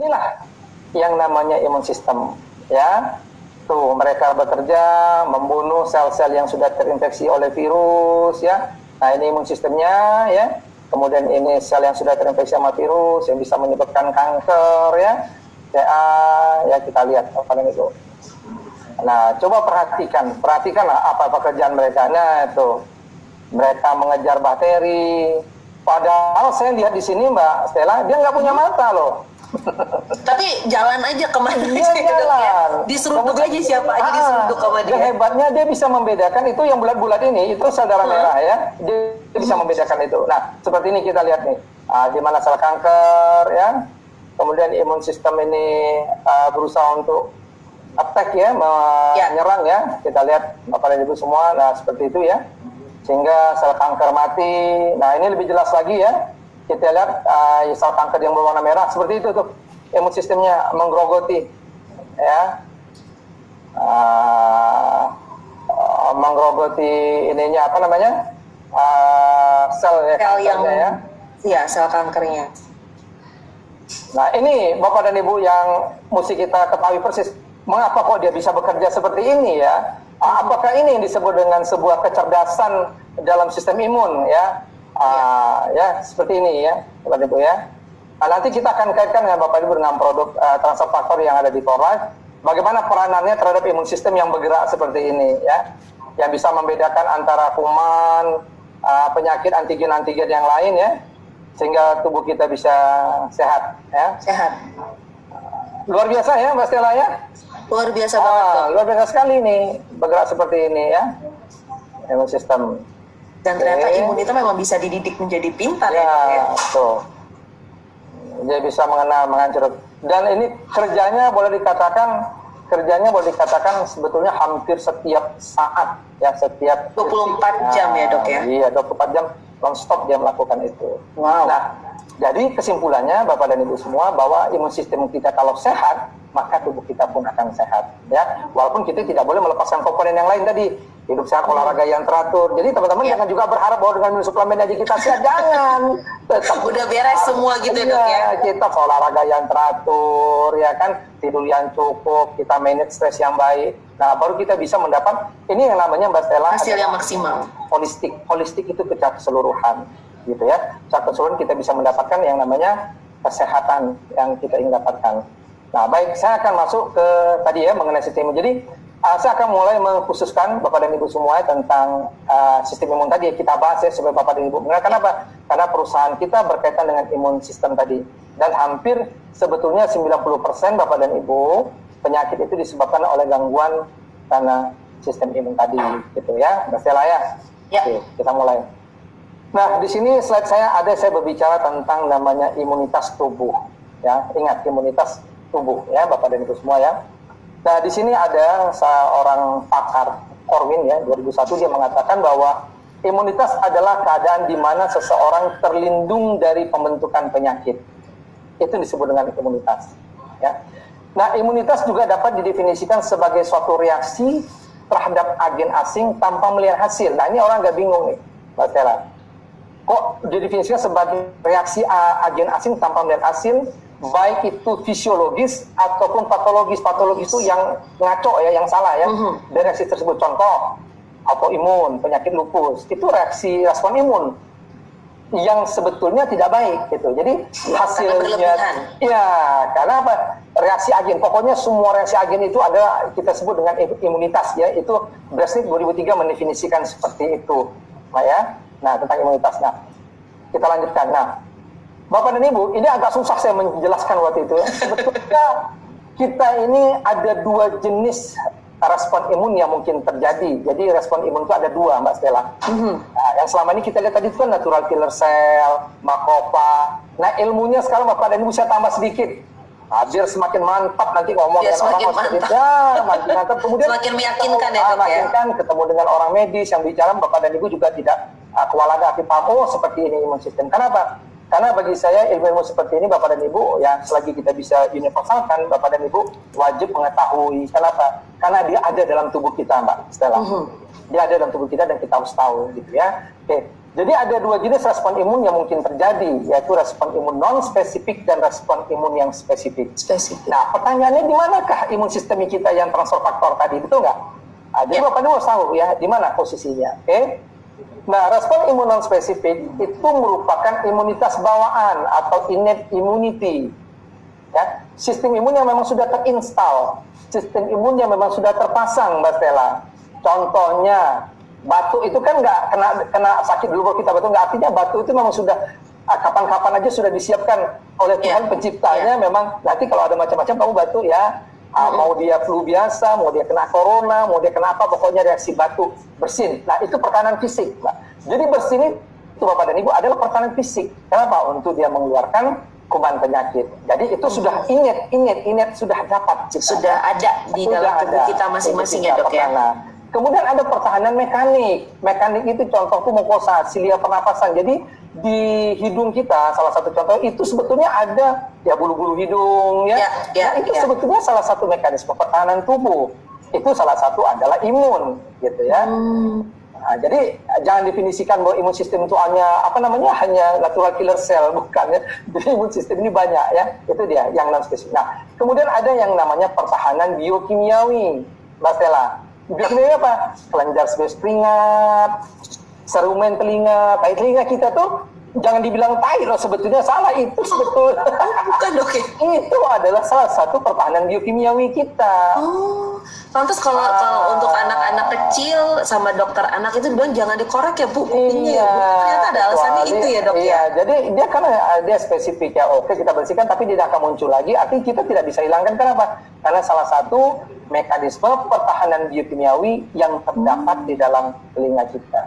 inilah yang namanya imun sistem, ya. Tuh, mereka bekerja membunuh sel-sel yang sudah terinfeksi oleh virus, ya. Nah, ini imun sistemnya, ya. Kemudian ini sel yang sudah terinfeksi sama virus yang bisa menyebabkan kanker, ya. Ya kita lihat apa itu. Nah, coba perhatikanlah apa pekerjaan mereka. Nah, itu mereka mengejar bakteri. Padahal saya lihat di sini Mbak Stella, dia nggak punya mata loh. Tapi jalan aja kemana Dia aja dok ya. jalan. Diseruduk aja siapa aja diseruduk sama dia. Hebatnya dia bisa membedakan itu yang bulat-bulat ini, itu sel darah merah ya. Dia bisa membedakan itu. Nah, seperti ini kita lihat nih. Di mana sel kanker ya. Kemudian imun sistem ini berusaha untuk attack ya, menyerang ya. Kita lihat Bapak dan Ibu semua, nah seperti itu ya. Sehingga sel kanker mati. Nah, ini lebih jelas lagi ya. Kita lihat sel kanker yang berwarna merah seperti itu tuh, imun sistemnya menggerogoti ya, menggerogoti ininya apa namanya, sel yang ya, sel kankernya. Nah, ini Bapak dan Ibu yang mesti kita ketahui persis, mengapa kok dia bisa bekerja seperti ini ya. Apakah ini yang disebut dengan sebuah kecerdasan dalam sistem imun ya? Ya seperti ini ya Bapak Ibu ya. Nah, nanti kita akan kaitkan dengan Bapak Ibu dengan produk transfer faktor yang ada di Torlife. Bagaimana peranannya terhadap imun sistem yang bergerak seperti ini ya, yang bisa membedakan antara kuman, penyakit antigen-antigen yang lain ya, sehingga tubuh kita bisa sehat ya. Sehat. Luar biasa ya Mbak Stella ya. Luar biasa banget dok. Luar biasa sekali nih bergerak seperti ini ya, imun sistem. Dan ternyata imun itu memang bisa dididik menjadi pintar ya. Tuh. Dia bisa mengenal, menghancurkan. Dan ini kerjanya boleh dikatakan sebetulnya hampir setiap saat ya, setiap 24 jam ya dok ya. Iya, 24 jam non-stop dia melakukan itu. Wow. Nah, jadi kesimpulannya Bapak dan Ibu semua bahwa imun sistem kita kalau sehat, maka tubuh kita pun akan sehat ya. Walaupun kita tidak boleh melepaskan komponen yang lain tadi, hidup sehat, olahraga yang teratur. Jadi teman-teman jangan juga berharap bahwa dengan minum suplemen aja kita sehat, jangan. Tetap udah beres semua gitu ya dok ya. Kita olahraga yang teratur ya kan, tidur yang cukup, kita manage stres yang baik. Nah, baru kita bisa mendapat ini yang namanya Mbak Stella hasil yang maksimal. Holistik itu secara keseluruhan gitu ya. Secara keseluruhan kita bisa mendapatkan yang namanya kesehatan yang kita ingin dapatkan. Nah, baik, saya akan masuk ke tadi ya mengenai sistem imun. Jadi saya akan mulai mengkhususkan Bapak dan Ibu semua tentang sistem imun tadi. Kita bahas ya supaya Bapak dan Ibu mengenal. Kenapa? Karena perusahaan kita berkaitan dengan imun sistem tadi. Dan hampir sebetulnya 90% Bapak dan Ibu penyakit itu disebabkan oleh gangguan karena sistem imun tadi, gitu ya. Mbak Stella ya. Oke, kita mulai. Nah, di sini slide saya berbicara tentang namanya imunitas tubuh. Ya, ingat imunitas tubuh ya Bapak dan Ibu semua ya. Nah, di sini ada seorang pakar Orwin ya, 2001 dia mengatakan bahwa imunitas adalah keadaan di mana seseorang terlindung dari pembentukan penyakit. Itu disebut dengan imunitas ya. Nah, imunitas juga dapat didefinisikan sebagai suatu reaksi terhadap agen asing tanpa melihat hasil. Nah, ini orang nggak bingung nih, Mbak Stella. Kok didefinisikan sebagai reaksi agen asing tanpa melihat hasil? Baik itu fisiologis ataupun patologis. Patologis itu yang ngaco ya, yang salah ya. Dari reaksi tersebut, contoh autoimun, penyakit lupus, itu reaksi respon imun yang sebetulnya tidak baik gitu. Jadi hasilnya ya karena apa? Reaksi agen. Pokoknya semua reaksi agen itu ada kita sebut dengan imunitas ya. Itu Bresnik 2003 mendefinisikan seperti itu. Nah ya. Nah, tentang imunitas. Nah, kita lanjutkan. Nah, Bapak dan Ibu, ini agak susah saya menjelaskan waktu itu ya. Sebetulnya kita ini ada dua jenis respon imun yang mungkin terjadi. Jadi respon imun itu ada dua, Mbak Stella. Nah, yang selama ini kita lihat tadi itu kan natural killer cell, makrofa. Nah, ilmunya sekarang Bapak dan Ibu saya tambah sedikit. Biar semakin mantap nanti ngomong dengan orang makin mantap. Kemudian semakin meyakinkan ya dok ya. Ketemu dengan orang medis yang bicara, Bapak dan Ibu juga tidak kewalahan hati paham, oh seperti ini imun sistem. Kenapa? Karena bagi saya ilmu seperti ini Bapak dan Ibu yang selagi kita bisa universalkan, Bapak dan Ibu wajib mengetahui. Kenapa? Karena dia ada dalam tubuh kita, Mbak Stella. Dia ada dalam tubuh kita dan kita harus tahu gitu ya. Oke. Jadi ada dua jenis respon imun yang mungkin terjadi, yaitu respon imun non-spesifik dan respon imun yang spesifik. Nah, pertanyaannya di manakah imun sistem kita yang transfer faktor tadi, betul nggak? Nah, jadi Bapak dulu harus tahu ya, di mana posisinya. Oke? Nah, respon imun non-spesifik itu merupakan imunitas bawaan atau innate immunity. Ya, sistem imun yang memang sudah terinstal, sistem imun yang memang sudah terpasang, Mbak Stella. Contohnya, batuk itu kan nggak kena sakit dulu baru kita batuk, nggak, artinya batuk itu memang sudah kapan-kapan aja sudah disiapkan oleh Tuhan penciptanya. Memang nanti kalau ada macam-macam kamu batuk ya, mau dia flu biasa, mau dia kena corona, mau dia kena apa, pokoknya reaksi batuk, bersin. Nah, itu pertahanan fisik, Mbak. Jadi bersin itu Bapak dan Ibu adalah pertahanan fisik. Kenapa? Untuk dia mengeluarkan kuman penyakit. Jadi itu sudah innate sudah dapat kita. Sudah ada di dalam tubuh kita masing-masing ya, Dok ya. Kemudian ada pertahanan mekanik. Mekanik itu contoh tuh mukosa, silia pernapasan. Jadi di hidung kita, salah satu contoh itu sebetulnya ada ya bulu-bulu hidung ya. Nah, itu sebetulnya salah satu mekanisme pertahanan tubuh. Itu salah satu adalah imun, gitu ya. Nah, jadi jangan definisikan bahwa imun sistem itu hanya hanya natural killer cell, bukan ya. Jadi imun sistem ini banyak ya. Itu dia yang non spesifik. Nah, kemudian ada yang namanya pertahanan biokimiawi, Mbak Stella. Biokimia apa? Kelenjar sebes keringat, serumen telinga, tai telinga kita tuh jangan dibilang tai loh, sebetulnya salah itu sebetul. Bukan, Dok ya? Itu adalah salah satu pertahanan biokimiawi kita. Lantas kalau untuk anak-anak kecil sama dokter anak itu bilang jangan dikorek ya Bu kupingnya ya Bu. Ternyata ada alasannya itu ya, Dok ya. Jadi dia karena dia spesifik ya, oke kita bersihkan tapi tidak akan muncul lagi. Artinya kita tidak bisa hilangkan, kenapa? Karena salah satu mekanisme pertahanan biokimiawi yang terdapat di dalam telinga kita.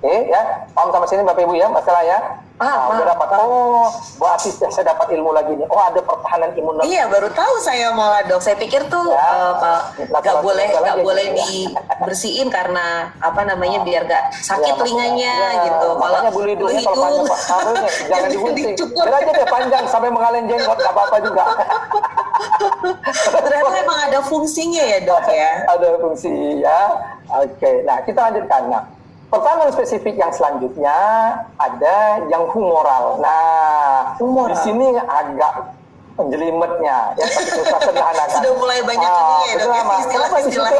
Oke ya, paham sampai sini Bapak Ibu ya masalah ya? Udah dapat. berarti saya dapat ilmu lagi nih. Oh, ada pertahanan imun. Iya, baru tahu saya malah, Dok. Saya pikir tuh nggak boleh dibersihin karena biar nggak sakit telinganya gitu. Kalau bulu hidungnya kalau panjang jangan digunting. Biar aja deh panjang sampai mengalami jenggot, nggak apa-apa juga. Ternyata memang ada fungsinya ya, Dok ya. Ada fungsi ya. Oke, nah kita lanjutkan. Nah, pertahanan spesifik yang selanjutnya ada yang humoral. Nah, di sini agak penjelimetnya, ya, tapi susah sederhanakan. Sudah mulai banyak ini ya, Dok. Kenapa di situ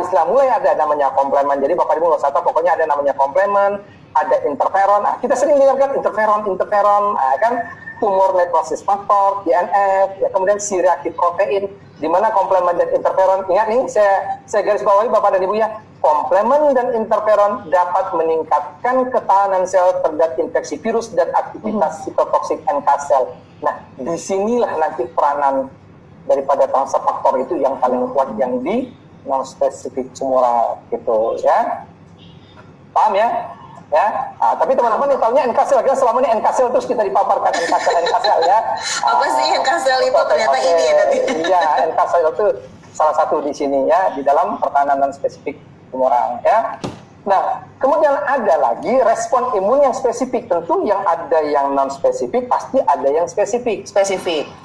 istilah mulai ada namanya komplemen. Jadi Bapak Ibu nggak usah tahu, pokoknya ada namanya komplemen, ada interferon. Kita sering dengarkan interferon, kan tumor necrosis factor, TNF, ya, kemudian C reaktif protein. Di mana komplemen dan interferon, ingat nih, saya garis bawahi Bapak dan Ibu ya, komplemen dan interferon dapat meningkatkan ketahanan sel terhadap infeksi virus dan aktivitas sitotoksik NK sel. Nah, disinilah nanti peranan daripada transfer faktor itu yang paling kuat yang di non-spesifik tumoral gitu ya. Paham ya? Ya, tapi teman-teman yang tahunya NK sel, selama ini NK sel terus kita dipaparkan NK sel ya. Apa sih NK sel itu? Ternyata ini ya, Dok. Iya, NK sel itu salah satu di sini ya, di dalam pertahanan non spesifik tumoral ya. Nah, kemudian ada lagi respon imun yang spesifik. Tentu yang ada yang non spesifik, pasti ada yang spesifik.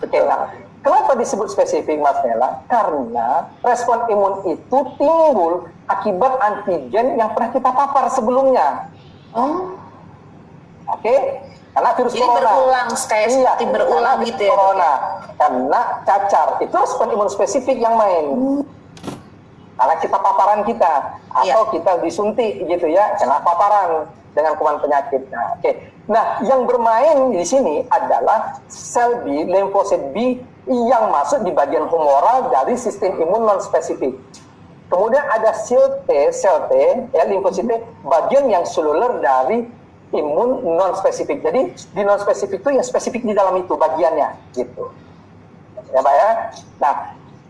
Betul. Nah, kenapa disebut spesifik, Mas Nela? Karena respon imun itu timbul akibat antigen yang pernah kita papar sebelumnya. Oke, karena virus jadi corona. Berulang, seperti berulang gitu ya. Corona, karena cacar, itu respon imun spesifik yang main. Karena kita paparan kita, atau kita disuntik gitu ya, kena paparan dengan kuman penyakit. Nah, nah, yang bermain di sini adalah sel B, limfosit B yang masuk di bagian humoral dari sistem imun non spesifik. Kemudian ada sel T, ya, limfosit T, bagian yang seluler dari imun non spesifik. Jadi di non spesifik itu yang spesifik di dalam itu bagiannya, gitu. Ya, Pak ya. Nah,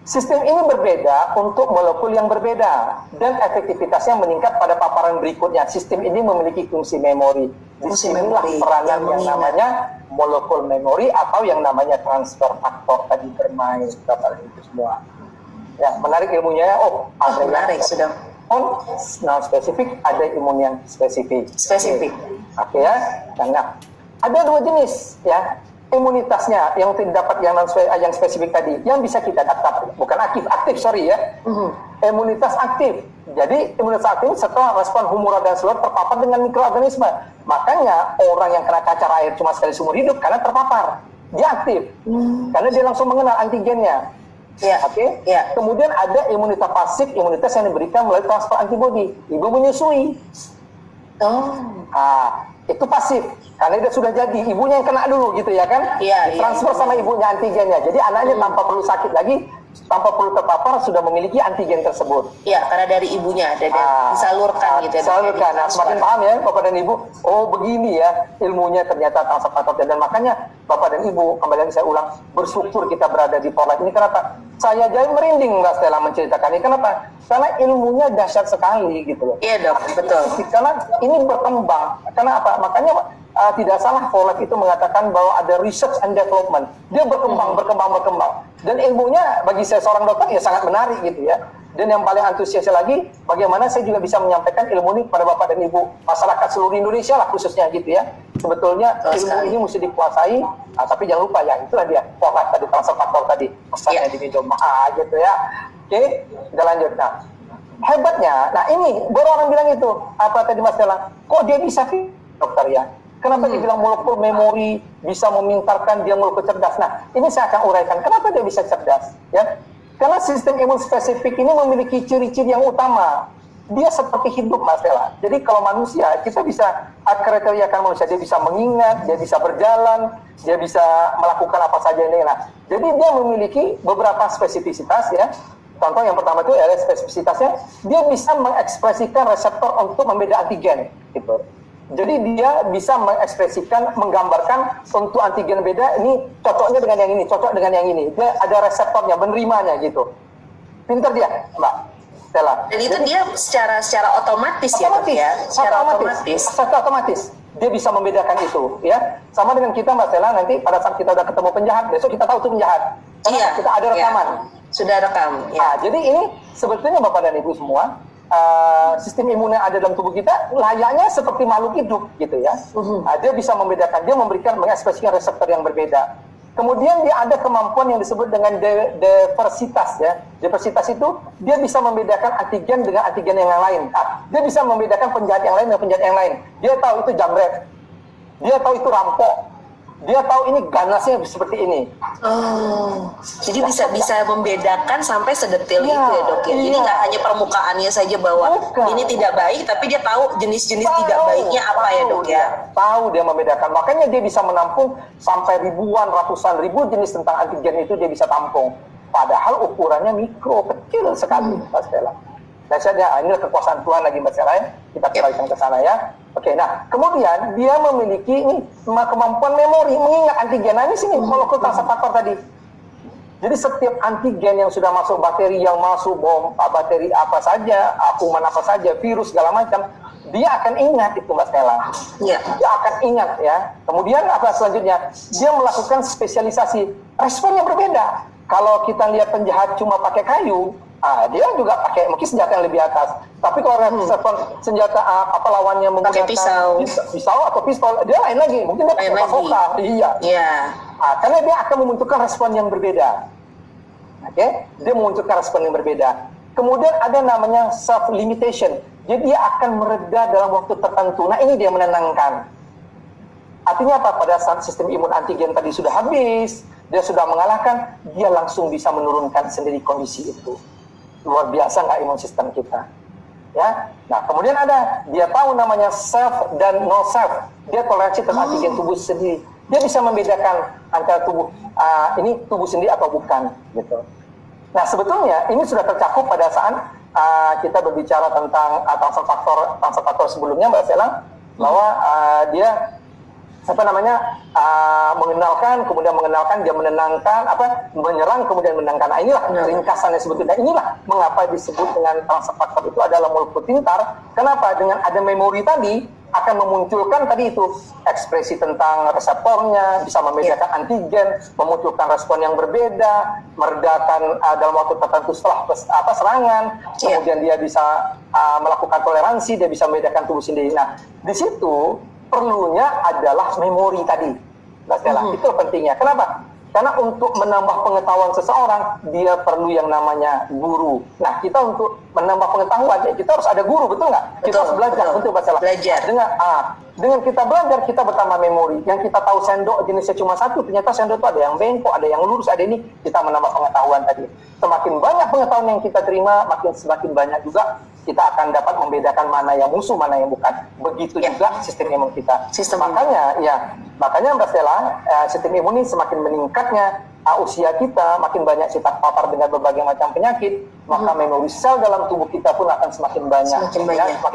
sistem ini berbeda untuk molekul yang berbeda dan efektivitasnya meningkat pada paparan berikutnya. Sistem ini memiliki fungsi memori. Disinilah peranan yang namanya molekul memori atau yang namanya transfer faktor tadi bermain. Bapak itu semua. Ya, menarik ilmunya ya. Menarik sudah. Non spesifik, ada imun yang spesifik. Spesifik. Oke ya. Nah, ada dua jenis ya. imunitasnya yang dapat yang spesifik tadi, yang bisa kita dapat, bukan aktif, sorry ya. Imunitas aktif. Jadi imunitas aktif setelah respon humoral dan seluruh terpapar dengan mikroorganisme. Makanya orang yang kena cacar air cuma sekali seumur hidup karena terpapar. Dia aktif. Karena dia langsung mengenal antigennya. Oke. Kemudian ada imunitas pasif, imunitas yang diberikan melalui transfer antibodi. Ibu menyusui. Itu pasif. Karena dia sudah jadi, ibunya yang kena dulu gitu ya kan? Transfer sama ibunya antigennya. Jadi anaknya tanpa perlu sakit lagi, tanpa perlu terpapar sudah memiliki antigen tersebut. Iya, karena dari ibunya ada disalurkan gitu ya. Disalurkan. Nah, semakin paham ya Bapak dan Ibu. Oh begini ya ilmunya ternyata transfer faktor. Dan makanya Bapak dan Ibu, kembali lagi saya ulang, bersyukur kita berada di Pola ini. Kenapa? Saya jadi merinding Mbak Stella menceritakan ini. Kenapa? Karena ilmunya dahsyat sekali gitu loh. Iya dok, betul. Karena ini berkembang. Karena apa? Makanya tidak salah Pola itu mengatakan bahwa ada research and development. Dia berkembang. Dan ilmunya bagi saya seorang dokter ya sangat menarik gitu ya. Dan yang paling antusias lagi, bagaimana saya juga bisa menyampaikan ilmu ini kepada Bapak dan Ibu masyarakat seluruh Indonesia lah khususnya gitu ya. Sebetulnya ilmu ini mesti dikuasai, tapi jangan lupa ya itulah dia Pola tadi, transfer faktor tadi, pesannya di video gitu ya. Oke, kita lanjut. Nah, hebatnya, nah ini baru orang bilang itu apa tadi Mas Stella? Kok dia bisa dokter ya? Kenapa dia bilang molekul memori bisa memintarkan dia molekul cerdas? Nah, ini saya akan uraikan. Kenapa dia bisa cerdas? Ya, karena sistem imun spesifik ini memiliki ciri-ciri yang utama. Dia seperti hidup, Mas Stella. Jadi kalau manusia, kita bisa kriteriakan manusia. Dia bisa mengingat, dia bisa berjalan, dia bisa melakukan apa saja ini. Nah, jadi dia memiliki beberapa spesifisitas ya. Contoh yang pertama itu adalah spesifisitasnya, dia bisa mengekspresikan reseptor untuk membeda antigen. Gitu. Jadi dia bisa mengekspresikan, menggambarkan untuk antigen beda, ini cocoknya dengan yang ini, cocok dengan yang ini. Dia ada reseptornya, menerimanya gitu. Pinter dia, Mbak Stella. Dan itu dia secara otomatis ya, dok ya? Secara otomatis. Dia bisa membedakan itu, ya. Sama dengan kita, Mbak Stella, nanti pada saat kita udah ketemu penjahat, besok kita tahu itu penjahat. Karena kita ada rekaman. Sudah rekam. Nah, jadi ini sebetulnya Bapak dan Ibu semua, sistem imun yang ada dalam tubuh kita layaknya seperti makhluk hidup gitu ya. Dia bisa membedakan, dia mengekspresikan reseptor yang berbeda. Kemudian dia ada kemampuan yang disebut dengan diversitas ya. Diversitas itu dia bisa membedakan antigen dengan antigen yang lain. Dia bisa membedakan penjahat yang lain dengan penjahat yang lain. Dia tahu itu jamret. Dia tahu itu rampok. Dia tahu ini ganasnya seperti ini. Jadi bisa membedakan sampai sedetil itu ya dok ya. Jadi nggak hanya permukaannya saja bahwa ini tidak baik, tapi dia tahu jenis-jenis tidak baiknya apa ya dok ya. Tahu dia membedakan. Makanya dia bisa menampung sampai ribuan, ratusan ribu jenis tentang antigen itu dia bisa tampung. Padahal ukurannya mikro, kecil sekali, Mbak Stella. Nah, ini kekuasaan Tuhan lagi Mbak Stella ya. Kita kembalikan ke sana ya. Oke, nah kemudian dia memiliki ini kemampuan memori mengingat antigen. Nah ini sini molekul transfer faktor tadi. Jadi setiap antigen yang sudah masuk, bakteri yang masuk, bakteri apa saja, kuman apa saja, virus segala macam, dia akan ingat itu Mbak Stella. Dia akan ingat ya. Kemudian apa selanjutnya? Dia melakukan spesialisasi. Responnya berbeda. Kalau kita lihat penjahat cuma pakai kayu, dia juga pakai mungkin senjata yang lebih atas. Tapi kalau senjata lawannya menggunakan pisau atau pistol, dia lain lagi. Mungkin dia pakai bazoka. Karena dia akan memunculkan respon yang berbeda. Dia memunculkan respon yang berbeda. Kemudian ada namanya self limitation. Jadi dia akan mereda dalam waktu tertentu. Nah ini dia menenangkan. Artinya apa? Pada saat sistem imun antigen tadi sudah habis, dia sudah mengalahkan, dia langsung bisa menurunkan sendiri kondisi itu. Luar biasa nggak imun sistem kita, ya. Nah kemudian ada dia tahu namanya self dan no self. Dia toleransi terhadap antigen tubuh sendiri. Dia bisa membedakan antara tubuh ini tubuh sendiri atau bukan, gitu. Nah sebetulnya ini sudah tercakup pada saat kita berbicara tentang transfer faktor sebelumnya Mbak Stella, bahwa dia mengenalkan, kemudian mengenalkan, dia menenangkan, menyerang, kemudian menenangkan. Nah, inilah ringkasannya sebetulnya. Inilah mengapa disebut dengan transfer faktor itu adalah molekul pintar. Kenapa? Dengan ada memori tadi akan memunculkan tadi itu ekspresi tentang reseptornya, bisa membedakan antigen, memunculkan respon yang berbeda, meredakan dalam waktu tertentu setelah serangan. Kemudian dia bisa melakukan toleransi, dia bisa membedakan tubuh sendiri. Nah, di situ perlunya adalah memori tadi. Mbak Stella. Itu pentingnya. Kenapa? Karena untuk menambah pengetahuan seseorang, dia perlu yang namanya guru. Nah, kita untuk menambah pengetahuan, kita harus ada guru, betul nggak? Kita harus belajar, betul Mbak Stella? Belajar. Dengan kita belajar, kita bertambah memori. Yang kita tahu sendok jenisnya cuma satu, ternyata sendok itu ada yang bengkok, ada yang lurus, ada ini. Kita menambah pengetahuan tadi. Semakin banyak pengetahuan yang kita terima, semakin banyak juga kita akan dapat membedakan mana yang musuh, mana yang bukan. Begitu juga sistem imun kita. Makanya Mbak Stella, sistem imun ini semakin meningkatnya usia kita, makin banyak kita terpapar dengan berbagai macam penyakit, maka memori sel dalam tubuh kita pun akan semakin banyak. Semakin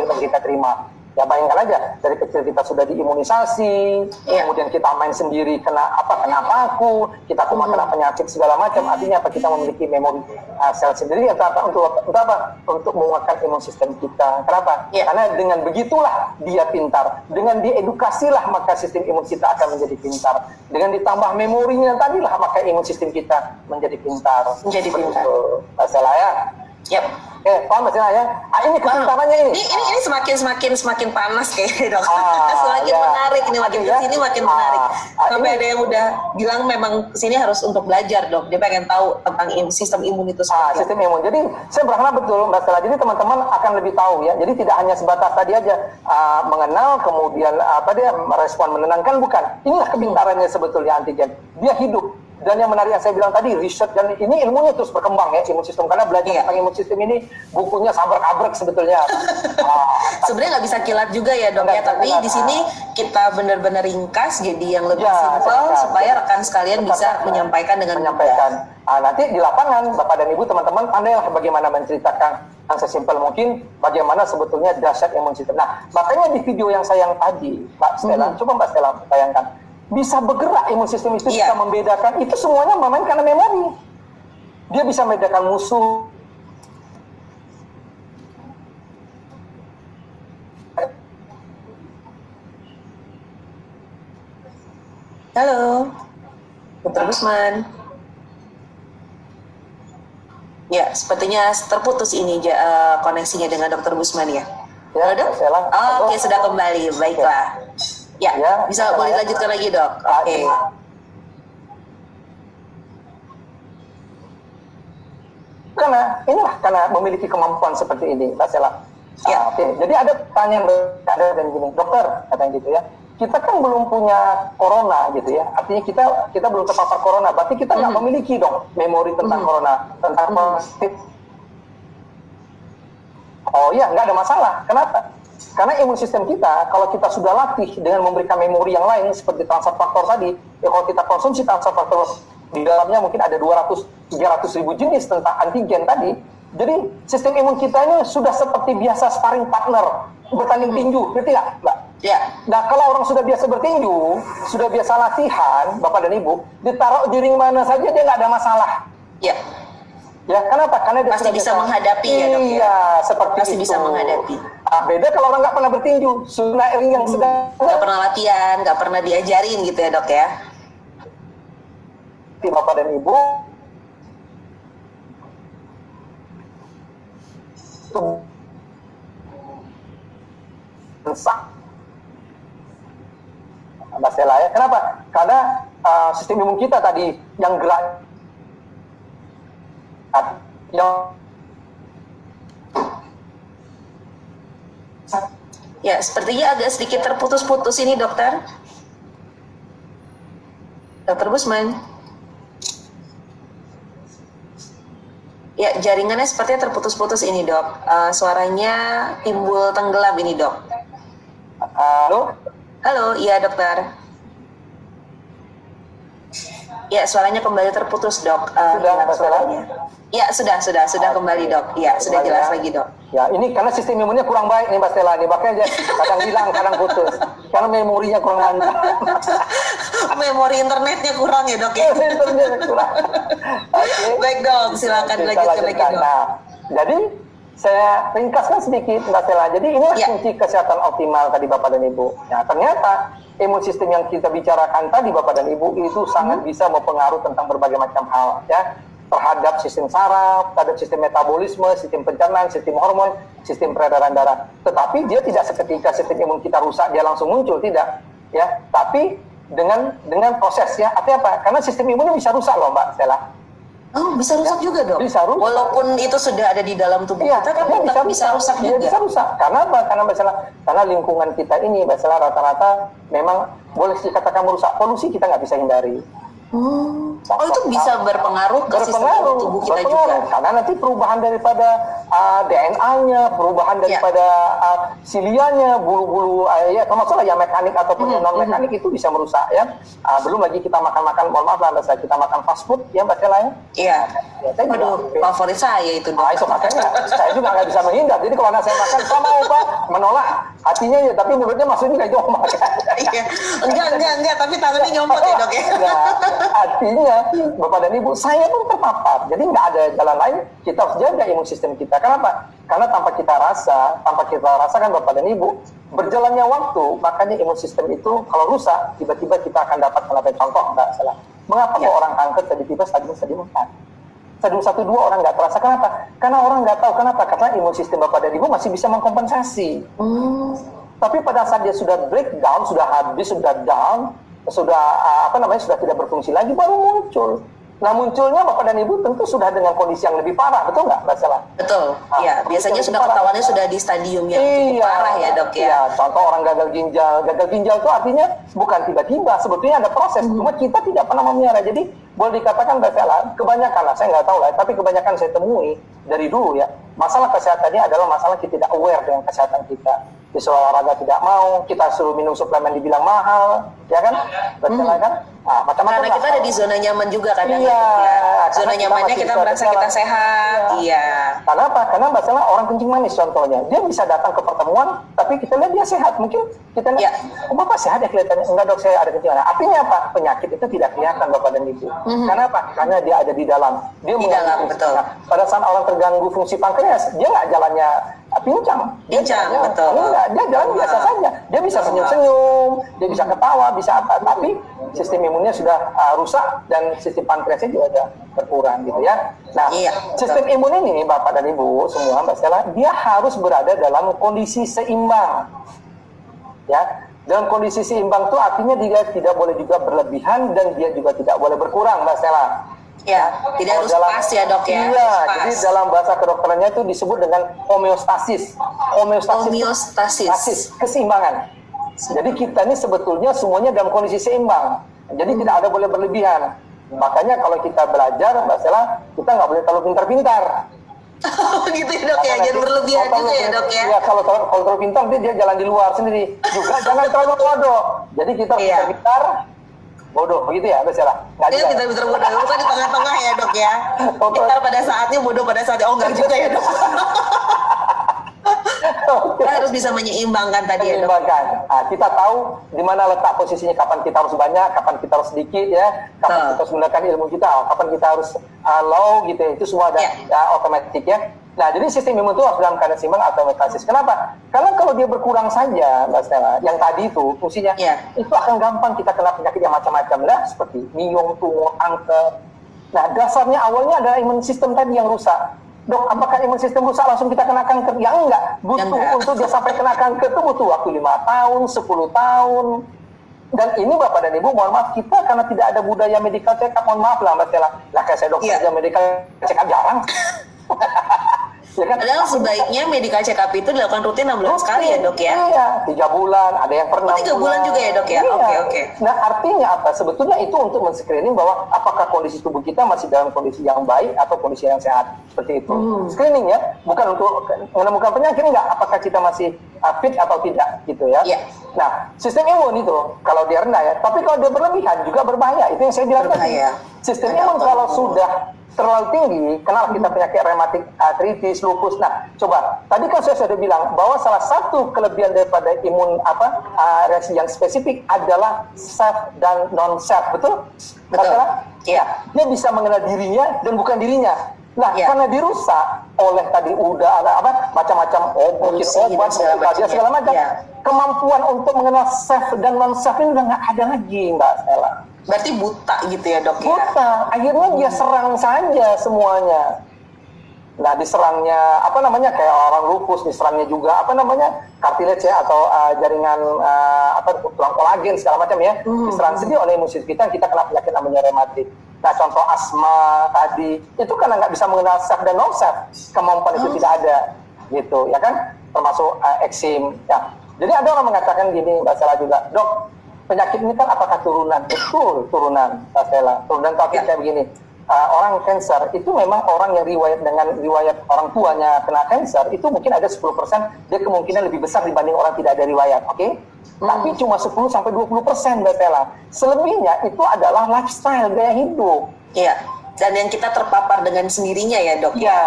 banyak kita terima. Ya bayangkan aja, dari kecil kita sudah diimunisasi, kemudian kita main sendiri kena paku, kita kena penyakit segala macam. Artinya apa? Kita memiliki memori sel sendiri untuk menguatkan imun sistem kita. Kenapa? Karena dengan begitulah dia pintar. Dengan diedukasilah maka sistem imun kita akan menjadi pintar. Dengan ditambah memorinya tadilah maka imun sistem kita menjadi pintar. Masalah ya. Paham Mas ya? Ini kepintarannya ini. Ini semakin panas kayaknya, Dok. Semakin menarik ini, makin kesini makin menarik. Sampai ada yang udah bilang memang sini harus untuk belajar, Dok. Dia pengen tahu tentang sistem imun itu seperti sistem imun. Jadi saya berharap betul Mbak Stella. Jadi teman-teman akan lebih tahu ya. Jadi tidak hanya sebatas tadi aja mengenal kemudian respon menenangkan, bukan. Inilah kepintarannya sebetulnya antigen. Dia hidup. Dan yang menarik yang saya bilang tadi, riset dan ini ilmunya terus berkembang ya, imun sistem. Karena belajar tentang imun sistem ini, bukunya sabrak-abrek sebetulnya. Sebenarnya nggak bisa kilat juga ya Dok ya, tapi di sini kita benar-benar ringkas jadi yang lebih simpel supaya rekan sekalian bisa menyampaikan dengan mudah. Nanti di lapangan, Bapak dan Ibu, teman-teman, pandailah bagaimana menceritakan yang sesimpel mungkin bagaimana sebetulnya dahsyat imun sistem. Nah, makanya di video yang saya tadi, Mbak Stella, coba Mbak Stella bayangkan, bisa bergerak imun sistem itu, bisa membedakan, itu semuanya memang karena memori. Dia bisa membedakan musuh. Halo, Dr. Gusman. Ya, sepertinya terputus ini koneksinya dengan Dr. Gusman ya. Ya, Dok? Oke, sudah kembali. Baiklah. Ya, bisa boleh lanjutkan lagi, Dok. Oke. Karena memiliki kemampuan seperti ini, Mbak Stella. Jadi ada pertanyaan dan gini, dokter, katanya gitu ya. Kita kan belum punya corona gitu ya. Artinya kita belum terpapar corona. Berarti kita nggak memiliki dong memori tentang corona, tentang positif. Oh iya, nggak ada masalah. Kenapa? Karena imun sistem kita, kalau kita sudah latih dengan memberikan memori yang lain seperti transfer faktor tadi, ya kalau kita konsumsi transfer faktor di dalamnya mungkin ada 200-300 ribu jenis tentang antigen tadi. Jadi sistem imun kita ini sudah seperti biasa sparring partner bertanding tinju, ngerti nggak, Mbak? Ya. Nah kalau orang sudah biasa bertinju, sudah biasa latihan, Bapak dan Ibu, ditaruh di ring mana saja dia nggak ada masalah. Ya. Ya, kenapa? Karena dia pasti bisa menghadapi ya, Dok. Iya, seperti pasti itu. Bisa menghadapi. Beda kalau orang nggak pernah bertinju, sudah ring yang sedang nggak pernah latihan, nggak pernah diajarin gitu ya, Dok ya. Bapak dan Ibu Mbak Stella ya. Kenapa? Karena sistem imun kita tadi yang gerak Ya, sepertinya agak sedikit terputus-putus ini, dokter. Dokter Gusman. Ya, jaringannya sepertinya terputus-putus ini, dok. Suaranya timbul tenggelam ini, dok. Halo? Halo, iya dokter. Ya, suaranya kembali terputus, dok. Sudah, suaranya? Ya, sudah kembali, dok. Ya, sudah jelas lagi, dok. Ya, ini karena sistem imunnya kurang baik nih, Mbak Stella. Nih, makanya kadang hilang, kadang putus. Karena memorinya kurang lancar. Memori internetnya kurang ya, dok ya? Internetnya kurang. Okay. Baik, dok. Silakan lanjutkan lagi, dok. Nah, jadi saya ringkaskan sedikit, Mbak Stella. Jadi inilah kunci kesehatan optimal tadi Bapak dan Ibu. Ya, ternyata imun sistem yang kita bicarakan tadi Bapak dan Ibu itu sangat bisa mempengaruhi tentang berbagai macam hal, ya. Terhadap sistem saraf, terhadap sistem metabolisme, sistem pencernaan, sistem hormon, sistem peredaran darah. Tetapi dia tidak seketika sistem imun kita rusak dia langsung muncul, tidak, ya. Tapi dengan prosesnya. Artinya apa? Karena sistem imunnya bisa rusak loh Mbak Stella. Oh, bisa rusak juga dok? Bisa rusak. Walaupun itu sudah ada di dalam tubuh kita kan tetap bisa rusak juga? Bisa rusak. Karena apa? Karena lingkungan kita ini Mbak Stella rata-rata memang boleh dikatakan merusak. Polusi kita nggak bisa hindari. Oh itu bisa berpengaruh ke sistem tubuh kita juga? Karena nanti perubahan daripada DNA-nya, perubahan daripada silianya, bulu-bulu, ya termasuklah yang mekanik ataupun yang non-mekanik itu bisa merusak ya. Belum lagi kita makan-makan, mohon maaf lah, kita makan fast food ya Mbak Stella ya. Iya. Aduh, favorit saya itu dok. Itu makanya saya juga nggak bisa menghindar. Jadi kalau anak saya makan, saya mau Pak, menolak hatinya ya, tapi mulutnya masuk juga itu makan. Iya. Enggak, tapi tangannya nyompot ya dok ya. Artinya Bapak dan Ibu, saya pun terpapar. Jadi nggak ada jalan lain, kita harus jaga imun sistem kita. Kenapa? Karena tanpa kita rasakan Bapak dan Ibu, berjalannya waktu, makanya imun sistem itu kalau rusak, tiba-tiba kita akan dapat contoh, nggak salah. Mengapa kok orang kanker tiba-tiba stadium 4? Stadium 1, 2 orang nggak terasa. Kenapa? Karena orang nggak tahu kenapa. Karena imun sistem Bapak dan Ibu masih bisa mengkompensasi. Tapi pada saat dia sudah breakdown, sudah habis, sudah down, sudah sudah tidak berfungsi lagi, baru muncul. Nah munculnya Bapak dan Ibu tentu sudah dengan kondisi yang lebih parah, betul nggak Mbak Stella? Betul, iya. Biasanya sudah ketahuannya sudah di stadium yang cukup parah ya dok ya. Iya, contoh orang gagal ginjal itu artinya bukan tiba-tiba, sebetulnya ada proses. Cuma kita tidak pernah memelihara. Jadi boleh dikatakan Mbak Stella, kebanyakan lah, saya nggak tahu lah, tapi kebanyakan saya temui dari dulu ya, masalah kesehatannya adalah masalah kita tidak aware dengan kesehatan kita. Disuruh olahraga tidak mau, kita suruh minum suplemen dibilang mahal, ya kan? Betul kan? Nah, macam-macam. Karena kita ada di zona nyaman juga kadang ya. Zona nyamannya kita merasa kita sehat. Iya. Karena apa? Karena masalah orang kencing manis contohnya. Dia bisa datang ke pertemuan, tapi kita lihat dia sehat. Mungkin kita lihat, Bapak sehat ya kelihatannya. Enggak dok, saya ada kencing manis. Artinya apa? Penyakit itu tidak kelihatan Bapak dan Ibu. Karena apa? Karena dia ada di dalam. Dia di dalam, betul. Nah, pada saat orang terganggu fungsi pankreas, dia nggak jalannya pincang, betul. Dia jalan biasa saja. Dia bisa senyum-senyum, dia bisa ketawa, bisa apa. Tapi sistem imunnya sudah rusak dan sistem pankreasnya juga sudah berkurang gitu ya. Nah, sistem imun ini Bapak dan Ibu semua Mbak Stella, dia harus berada dalam kondisi seimbang. Ya, dalam kondisi seimbang itu artinya dia tidak boleh juga berlebihan dan dia juga tidak boleh berkurang Mbak Stella. Ya, tidak harus pas ya dok ya. Iya, jadi dalam bahasa kedokterannya itu disebut dengan homeostasis. Homeostasis, keseimbangan. Jadi kita ini sebetulnya semuanya dalam kondisi seimbang. Jadi tidak ada boleh berlebihan. Makanya kalau kita belajar, Mbak Stella, kita nggak boleh terlalu pintar-pintar. Gitu ya dok ya, jangan berlebihan juga ya dok ya. Iya, kalau terlalu pintar dia jalan di luar sendiri. Juga jangan terlalu bodoh. Jadi kita pintar-pintar, bodoh, begitu ya Mbak Stella? Iya, pintar-pintar bodoh, bukan di tengah-tengah ya dok ya. Pintar pada saatnya, bodoh pada saatnya. Oh enggak juga ya dok. Kita harus bisa menyeimbangkan tadi ya dok. Nah, kita tahu di mana letak posisinya, kapan kita harus banyak, kapan kita harus sedikit ya, kapan kita harus menggunakan ilmu kita, kapan kita harus low gitu ya. Itu semua ada otomatis ya. Nah, jadi sistem imun itu harus dalam keadaan seimbang atau homeostasis. Kenapa? Karena kalau dia berkurang saja, Mbak Stella, yang tadi itu fungsinya, itu akan gampang kita kena penyakit yang macam-macam lah, seperti miom, tumor, kanker. Nah, dasarnya awalnya adalah imun sistem tadi yang rusak. Dok, apakah imun sistem rusak langsung kita kena kanker? Ya enggak. Untuk dia sampai kena kanker itu butuh waktu 5 tahun, 10 tahun. Dan ini Bapak dan Ibu, mohon maaf, kita karena tidak ada budaya medical check up, mohon maaf lah Mbak Stella. Lah kayak saya dokter aja medical check up jarang. Ya kan? Padahal sebaiknya medical check up itu dilakukan rutin 6 bulan sekali ya dok ya? Iya, 3 bulan, ada yang pernah 3 bulan juga ya dok ya? Oke. Nah artinya apa? Sebetulnya itu untuk men-screening bahwa apakah kondisi tubuh kita masih dalam kondisi yang baik atau kondisi yang sehat. Seperti itu. Screening ya, bukan untuk menemukan penyakit, enggak. Apakah kita masih fit atau tidak gitu ya. Nah, sistem imun itu kalau dia rendah ya, tapi kalau dia berlebihan juga berbahaya. Itu yang saya bilang tadi. Sistem imun kalau sudah terlalu tinggi, kenal kita penyakit rematik artritis, lupus. Nah, coba tadi kan saya sudah bilang bahwa salah satu kelebihan daripada imun reaksi yang spesifik adalah self dan non self, betul? Iya. Dia bisa mengenal dirinya dan bukan dirinya. Nah, karena dirusak oleh tadi udah ada macam-macam obat, segala macam. Kemampuan untuk mengenal self dan non self ini udah nggak ada lagi, Mbak Stella. Berarti buta gitu ya dok ya? Buta, akhirnya dia serang saja semuanya. Nah, diserangnya apa namanya kayak orang lupus, diserangnya juga apa namanya kartilage ya atau jaringan tulang kolagen segala macam ya, diserang sendiri oleh imun sistem kita kena penyakit namanya rematik. Nah, contoh asma tadi itu karena nggak bisa mengenal self dan non self, kemampuan itu tidak ada, gitu ya kan, termasuk eksim. Ya. Jadi ada orang mengatakan gini, Mbak Stella juga, dok, penyakit ini kan apakah turunan? Betul, turunan, Mbak Stella. Turunan tapi kayak begini. Orang cancer itu memang orang yang riwayat orang tuanya kena cancer itu mungkin ada 10% dia kemungkinan lebih besar dibanding orang tidak ada riwayat, oke? Tapi cuma 10 sampai 20% Mbak Stella. Selebihnya itu adalah lifestyle, gaya hidup. Iya. Dan yang kita terpapar dengan sendirinya ya, Dok. Ya,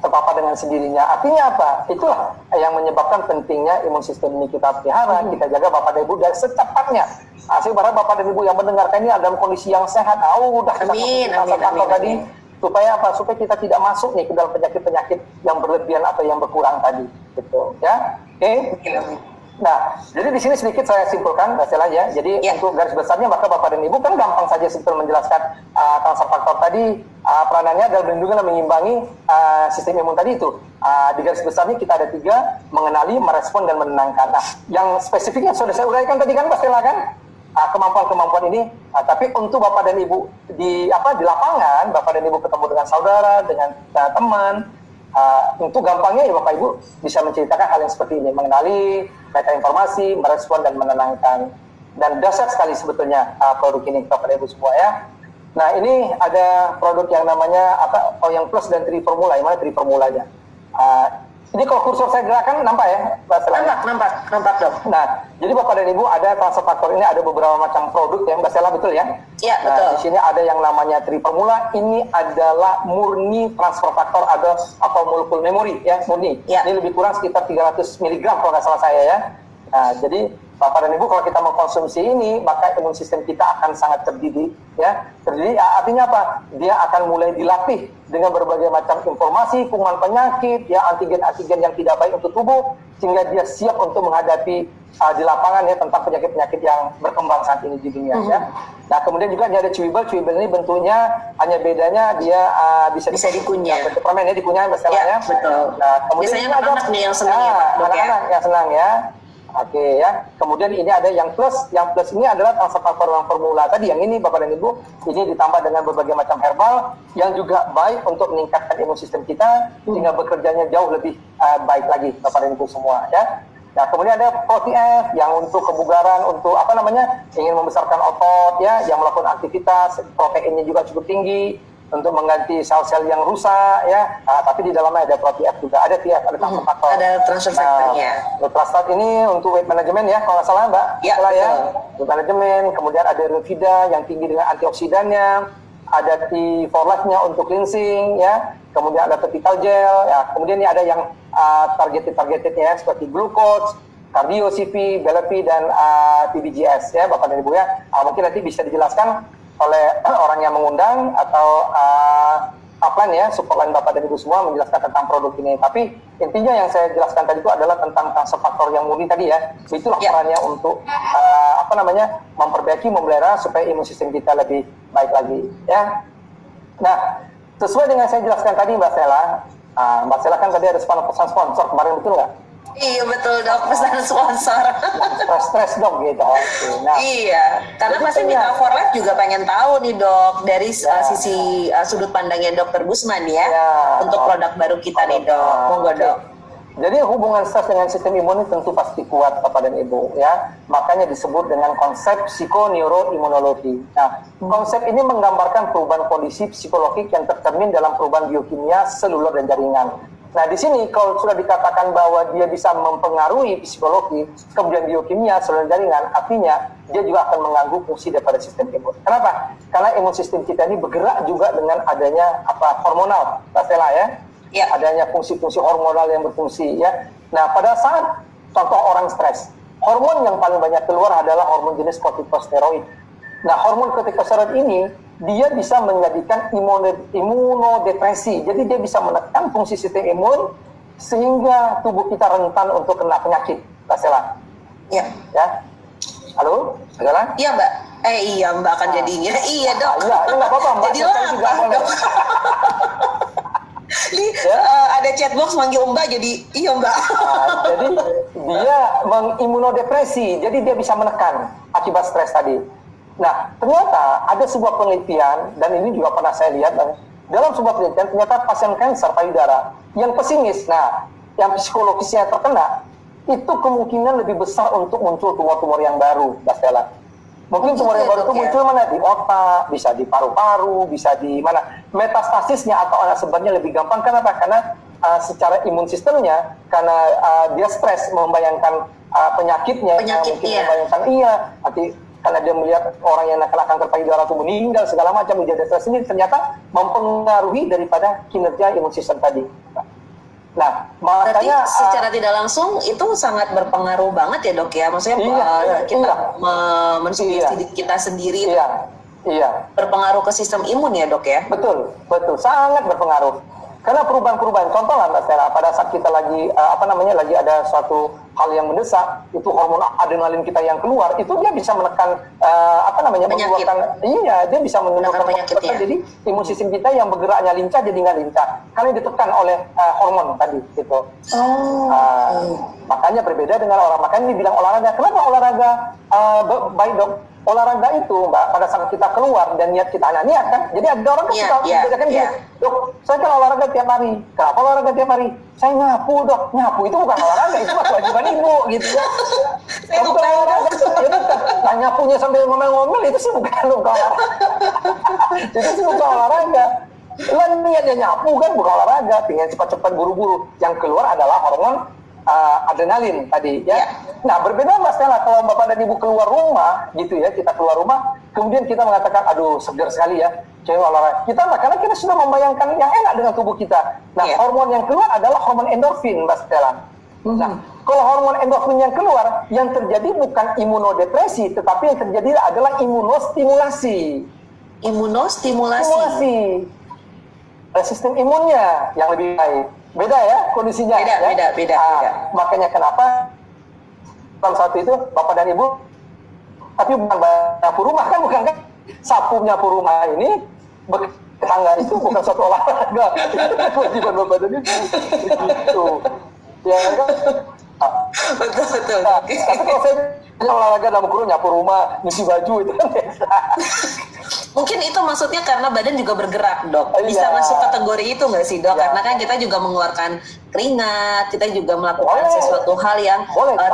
terpapar dengan sendirinya. Artinya apa? Itulah yang menyebabkan pentingnya imun sistem ini kita pelihara, kita jaga Bapak dan Ibu dan secepatnya. Saya berharap Bapak dan Ibu yang mendengarkan ini dalam kondisi yang sehat. Udah amin. Tadi supaya apa? Supaya kita tidak masuk nih ke dalam penyakit-penyakit yang berlebihan atau yang berkurang tadi, gitu. Ya, oke. Nah, jadi di sini sedikit saya simpulkan, Mbak Stella ya. Jadi untuk garis besarnya maka Bapak dan Ibu kan gampang saja sebetulnya menjelaskan transfer faktor tadi peranannya adalah melindungi dan mengimbangi sistem imun tadi itu. Di garis besarnya kita ada 3, mengenali, merespon, dan menenangkan. Nah, yang spesifiknya sudah saya uraikan tadi kan Mbak Stella kan? Kemampuan-kemampuan ini, tapi untuk Bapak dan Ibu di lapangan, Bapak dan Ibu ketemu dengan saudara, dengan teman, untuk gampangnya ya Bapak Ibu bisa menceritakan hal yang seperti ini, mengenali, data informasi, merespon dan menenangkan. Dan dahsyat sekali sebetulnya produk ini Bapak Ibu semua ya. Nah, ini ada produk yang namanya yang plus dan triformula. Yang mana triformulanya? Ini kalau kursor saya gerakan nampak ya? Nampak dok. Nah, jadi Bapak dan Ibu ada transfer faktor ini ada beberapa macam produk ya, Mbak Stella, betul ya? Iya, betul. Di sini ada yang namanya triformula. Ini adalah murni transfer faktor atau molekul memori ya, murni. Ya. Ini lebih kurang sekitar 300 mg kalau nggak salah saya ya. Nah, jadi Bapak dan Ibu kalau kita mengkonsumsi ini, maka imun sistem kita akan sangat terdidik ya. Terdidik artinya apa? Dia akan mulai dilatih dengan berbagai macam informasi, kuman penyakit, ya antigen-antigen yang tidak baik untuk tubuh, sehingga dia siap untuk menghadapi di lapangan ya tentang penyakit-penyakit yang berkembang saat ini di dunia ya. Nah, kemudian juga ada chewable. Chewable ini bentuknya hanya bedanya dia bisa dikunyah. Bentuk permen ya, dikunyah Mbak Stella ya. Betul. Nah, kemudian biasanya anak-anak nih yang senang ya, Pak, anak-anak yang senang ya. Oke ya. Kemudian ini ada yang plus. Yang plus ini adalah transfer faktor yang formula tadi. Yang ini Bapak dan Ibu, ini ditambah dengan berbagai macam herbal yang juga baik untuk meningkatkan imun sistem kita sehingga bekerjanya jauh lebih baik lagi Bapak dan Ibu semua ya. Nah, kemudian ada Protein yang untuk kebugaran, untuk ingin membesarkan otot ya, yang melakukan aktivitas, proteinnya juga cukup tinggi untuk mengganti sel-sel yang rusak ya. Tapi di dalamnya ada Protein juga, ada transfer faktor. Ada transfer faktornya. Nutrastat ini untuk weight management ya, kalau nggak salah Mbak. Ya, ya. Weight management, kemudian ada Revida yang tinggi dengan antioksidannya, ada T4-nya untuk cleansing ya. Kemudian ada topical gel ya. Kemudian ini ada yang targeted ya, seperti glucose, cardio, CV, BLP, dan TBGS ya Bapak dan Ibu ya. Mungkin nanti bisa dijelaskan oleh orang yang mengundang atau upline ya, supportline Bapak dan Ibu semua menjelaskan tentang produk ini. Tapi intinya yang saya jelaskan tadi itu adalah tentang transfer faktor yang murni tadi ya. Itulah perannya untuk memperbaiki, memelihara supaya imun sistem kita lebih baik lagi ya. Nah, sesuai dengan saya jelaskan tadi Mbak Stella, Mbak Stella kan tadi ada pesan sponsor kemarin, betul nggak? Iya betul dok, pesan sponsor. Stres dok gitu. Nah, iya, karena pasti Mitra for Life juga pengen tahu nih dok dari sisi sudut pandangnya Dokter Busman ya, untuk produk baru kita nih dok. Monggo dok. Jadi hubungan stres dengan sistem imun tentu pasti kuat Bapak dan Ibu ya. Makanya disebut dengan konsep psikoneuroimunologi. Nah, konsep ini menggambarkan perubahan kondisi psikologik yang tercermin dalam perubahan biokimia seluler dan jaringan. Nah, di sini kalau sudah dikatakan bahwa dia bisa mempengaruhi psikologi, kemudian biokimia, seluler jaringan, artinya dia juga akan mengganggu fungsi daripada sistem imun. Kenapa? Karena imun sistem kita ini bergerak juga dengan adanya hormonal, Mbak Stella ya. Ya, adanya fungsi-fungsi hormonal yang berfungsi ya. Nah, pada saat contoh orang stres, hormon yang paling banyak keluar adalah hormon jenis kortikosteroid. Nah, hormon kortikosteroid ini dia bisa menjadikan imunodepresi. Jadi dia bisa menekan fungsi sistem imun sehingga tubuh kita rentan untuk kena penyakit. Mbak Stella. Iya. Ya. Halo, Stella? Iya, Mbak. Iya, Mbak akan jadinya. Iya, dok. Iya, enggak apa-apa, Mbak. Jadi lapar, dok. box manggil Mbak jadi iya Mbak. Jadi dia mengimunodepresi, jadi dia bisa menekan akibat stres tadi. Nah, ternyata ada sebuah penelitian, dan ini juga pernah saya lihat, dalam sebuah penelitian ternyata pasien kanker payudara yang pesimis, nah, yang psikologisnya terkena, itu kemungkinan lebih besar untuk muncul tumor-tumor yang baru, Mbak Stella. Mungkin tumor yang baru itu muncul mana? Di otak, bisa di paru-paru, bisa di mana. Metastasisnya atau sebabnya lebih gampang. Kenapa? Karena secara imun sistemnya, karena dia stres membayangkan penyakitnya, mungkin membayangkan nanti karena dia melihat orang yang kena kanker payudara itu meninggal segala macam, menjadi stres ini ternyata mempengaruhi daripada kinerja imun sistem tadi. Nah, makanya secara tidak langsung itu sangat berpengaruh banget ya dok ya, maksudnya kita mensugesti kita sendiri berpengaruh ke sistem imun ya dok ya. Betul, sangat berpengaruh. Karena perubahan-perubahan, contoh lah Mbak Stella, pada saat kita lagi lagi ada suatu hal yang mendesak, itu hormon adrenalin kita yang keluar, itu dia bisa menekan mengeluarkan, dia bisa menimbulkan penyakit ya. Jadi imun sistem kita yang bergeraknya lincah jadi nggak lincah, karena ditekan oleh hormon tadi, gitu. Makanya berbeda dengan makanya dibilang olahraga. Kenapa olahraga baik dok? Olahraga itu Mbak, pada saat kita keluar dan niat kita hanya niat kan, jadi ada orang suka membedakan gini, dok, saya kan olahraga tiap hari. Kenapa olahraga tiap hari? Saya nyapu dok. Nyapu itu bukan olahraga, itu kewajiban ibu gitu ya. Kamu kan olahraga, ya bukan. Nah, nyapunya sambil ngomel-ngomel itu sih bukan olahraga. Itu sih bukan olahraga. Lah niatnya nyapu kan bukan olahraga, pengen cepat-cepat buru-buru. Yang keluar adalah hormon adrenalin tadi ya. Nah, berbeda Mbak Stella kalau Bapak dan Ibu keluar rumah gitu ya, kita keluar rumah, kemudian kita mengatakan aduh segar sekali ya, cewek olahraga. Karena kita sudah membayangkan yang enak dengan tubuh kita. Nah, hormon yang keluar adalah hormon endorfin Mbak Stella. Nah, kalau hormon endorfin yang keluar, yang terjadi bukan imunodepresi, tetapi yang terjadi adalah imunostimulasi. Imunostimulasi. Sistem imunnya yang lebih baik. Beda ya kondisinya. Beda. Makanya kenapa dalam satu itu Bapak dan Ibu, tapi bukan nyapu rumah kan, bukan kan? Sapu nyapu rumah ini tetangga itu bukan suatu olahraga. Itu kewajiban Bapak dan Ibu. Begitu. Ya kan? Betul. Tapi kalau saya olahraga dalam kurung nyapu rumah, nyuci baju itu kan biasa. Mungkin itu maksudnya karena badan juga bergerak dok. Bisa masuk kategori itu nggak sih dok? Karena kan kita juga mengeluarkan keringat, kita juga melakukan sesuatu hal yang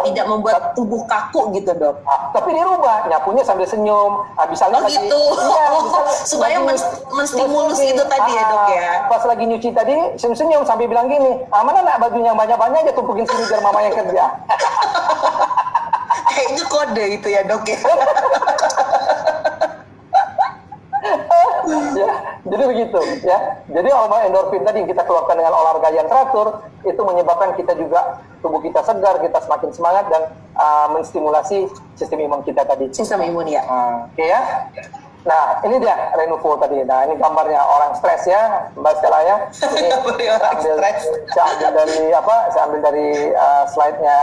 tidak membuat tubuh kaku gitu dok. Tapi dirubah, nyapunya sambil senyum. Bisa gitu. Supaya menstimulus itu tadi ya dok ya. Pas lagi nyuci tadi senyum-senyum sambil bilang gini, mana nak bajunya banyak-banyak aja tumpukin sini biar mama yang kerja. Kayaknya kode itu ya dok ya. Ya, jadi begitu ya. Jadi hormon endorfin tadi yang kita keluarkan dengan olahraga yang teratur itu menyebabkan kita juga tubuh kita segar, kita semakin semangat dan menstimulasi sistem imun kita tadi. Sistem imun ya. Oke ya. Nah, ini dia Renuvo tadi. Nah, ini gambarnya orang stres ya, Mbak Stella ya. Ini saya ambil dari slide-nya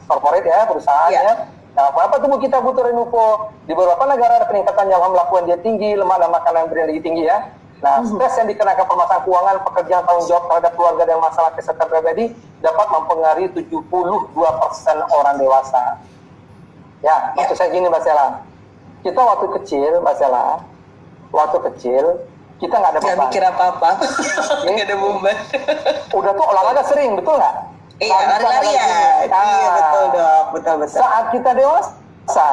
corporate ya, perusahaan ya. Nah, apa tubuh kita butuh Renuvo? Di beberapa negara ada peningkatan nyawa melakukan dia tinggi, lemak dan makanan berenergi tinggi ya. Nah, stres yang dikenakan permasalahan keuangan, pekerjaan, tanggung jawab terhadap keluarga dan masalah kesehatan pribadi dapat mempengaruhi 72% orang dewasa. Ya, maksud saya gini Mbak Stella. Kita waktu kecil, Mbak Stella, kita nggak ada beban. Nggak mikir apa-apa, nggak ada beban. Udah tuh olahraga sering, betul nggak? Iya, lari-larian. Iya, betul dok, betul. Saat kita dewasa,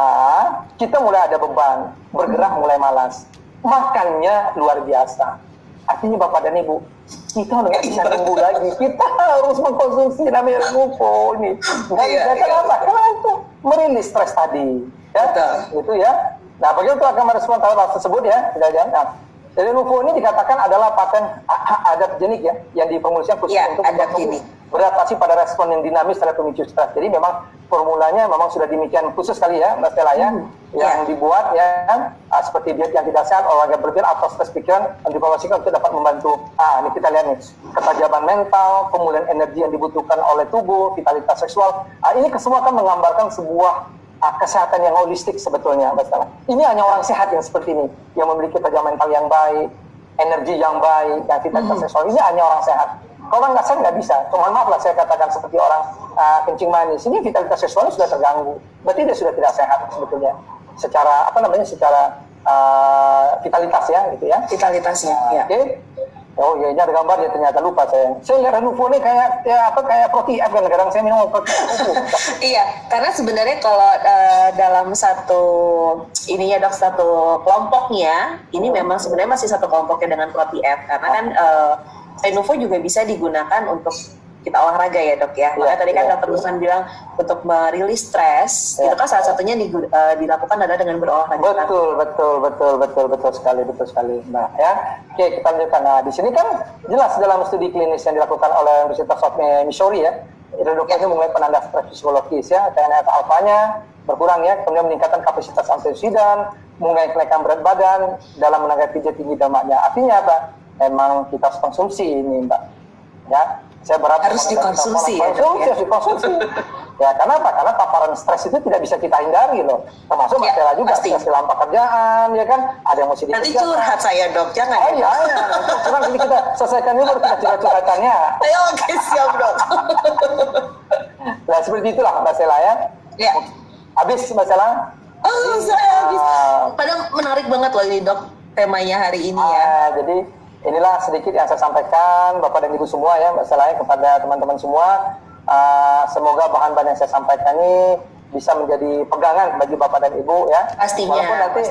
kita mulai ada beban, bergerak mulai malas, makannya luar biasa. Artinya Bapak dan Ibu, kita udah nggak bisa nunggu lagi, kita harus mengkonsumsi namanya Renuvo ini. Nggak bisa, kenapa? Karena itu merilis stres tadi, ya, gitu ya. Nah, bagaimana itu akan merespon hal tersebut ya? Nah, Renuvo ini dikatakan adalah paten adaptogenik ya, yang dipromosikan khusus untuk beradaptasi pada respon yang dinamis terhadap pemicu stres. Jadi memang formulanya memang sudah demikian khusus sekali ya, Mbak Stella ya, yang dibuat ya, seperti diet yang tidak sehat, olahraga berpikir atau stres pikiran yang dipromosikan untuk dapat membantu. Ini kita lihat nih, ketajaman mental, pemulihan energi yang dibutuhkan oleh tubuh, vitalitas seksual. Ini semua kan menggambarkan sebuah kesehatan yang holistik sebetulnya, Mbak Stella. Ini hanya orang sehat yang seperti ini, yang memiliki ketajaman mental yang baik, energi yang baik, dan vitalitas seksual. Ini hanya orang sehat. Kalau orang nggak sehat nggak bisa. Cuma maaf lah saya katakan seperti orang kencing manis, ini vitalitas seksualnya sudah terganggu. Berarti dia sudah tidak sehat sebetulnya. Secara secara vitalitas ya, gitu ya. Vitalitasnya, ya. Oke. Oh ya, ini ada gambar ya, ternyata lupa saya. Saya lihat Renufo ini kayak Protif kan, kadang saya minum Iya, karena sebenarnya kalau dalam satu ininya dok, satu kelompoknya ini memang sebenarnya masih satu kelompoknya dengan Protif, karena kan Renuvo juga bisa digunakan untuk kita olahraga ya dok ya. Makanya tadi kan dokter Busman bilang untuk merilis stres, itu kan salah satunya dilakukan adalah dengan berolahraga. Betul sekali. Nah ya, oke, kita lanjutkan. Nah di sini kan jelas dalam studi klinis yang dilakukan oleh Universitas of Missouri ya, Redukasi mengenai penanda stres psikologis ya, TNF alfanya berkurang ya, kemudian meningkatkan kapasitas antioksidan, mengurangi kenaikan berat badan dalam menanggapi tinggi lemaknya. Artinya apa? Memang kita harus konsumsi ini Mbak. Ya, saya berat harus dikonsumsi ya. Harus dikonsumsi. Ya, karena apa? Karena paparan stres itu tidak bisa kita hindari loh. Termasuk masalah juga stres dalam pekerjaan, ya kan? Ada yang mesti nanti curhat saya dok, jangan. Oh iya. Nanti kita selesaikan ini baru kita curhat-curhatannya. Ayo, oke, siap dok. Nah, seperti itulah Mbak Sela ya. Ya. Habis Mbak Sela? Oh, saya habis. Padahal menarik banget loh ini dok, temanya hari ini ya. Jadi inilah sedikit yang saya sampaikan Bapak dan Ibu semua ya Mbak Sela kepada teman-teman semua. Semoga bahan-bahan yang saya sampaikan ini bisa menjadi pegangan bagi Bapak dan Ibu ya. Pastinya. Walaupun nanti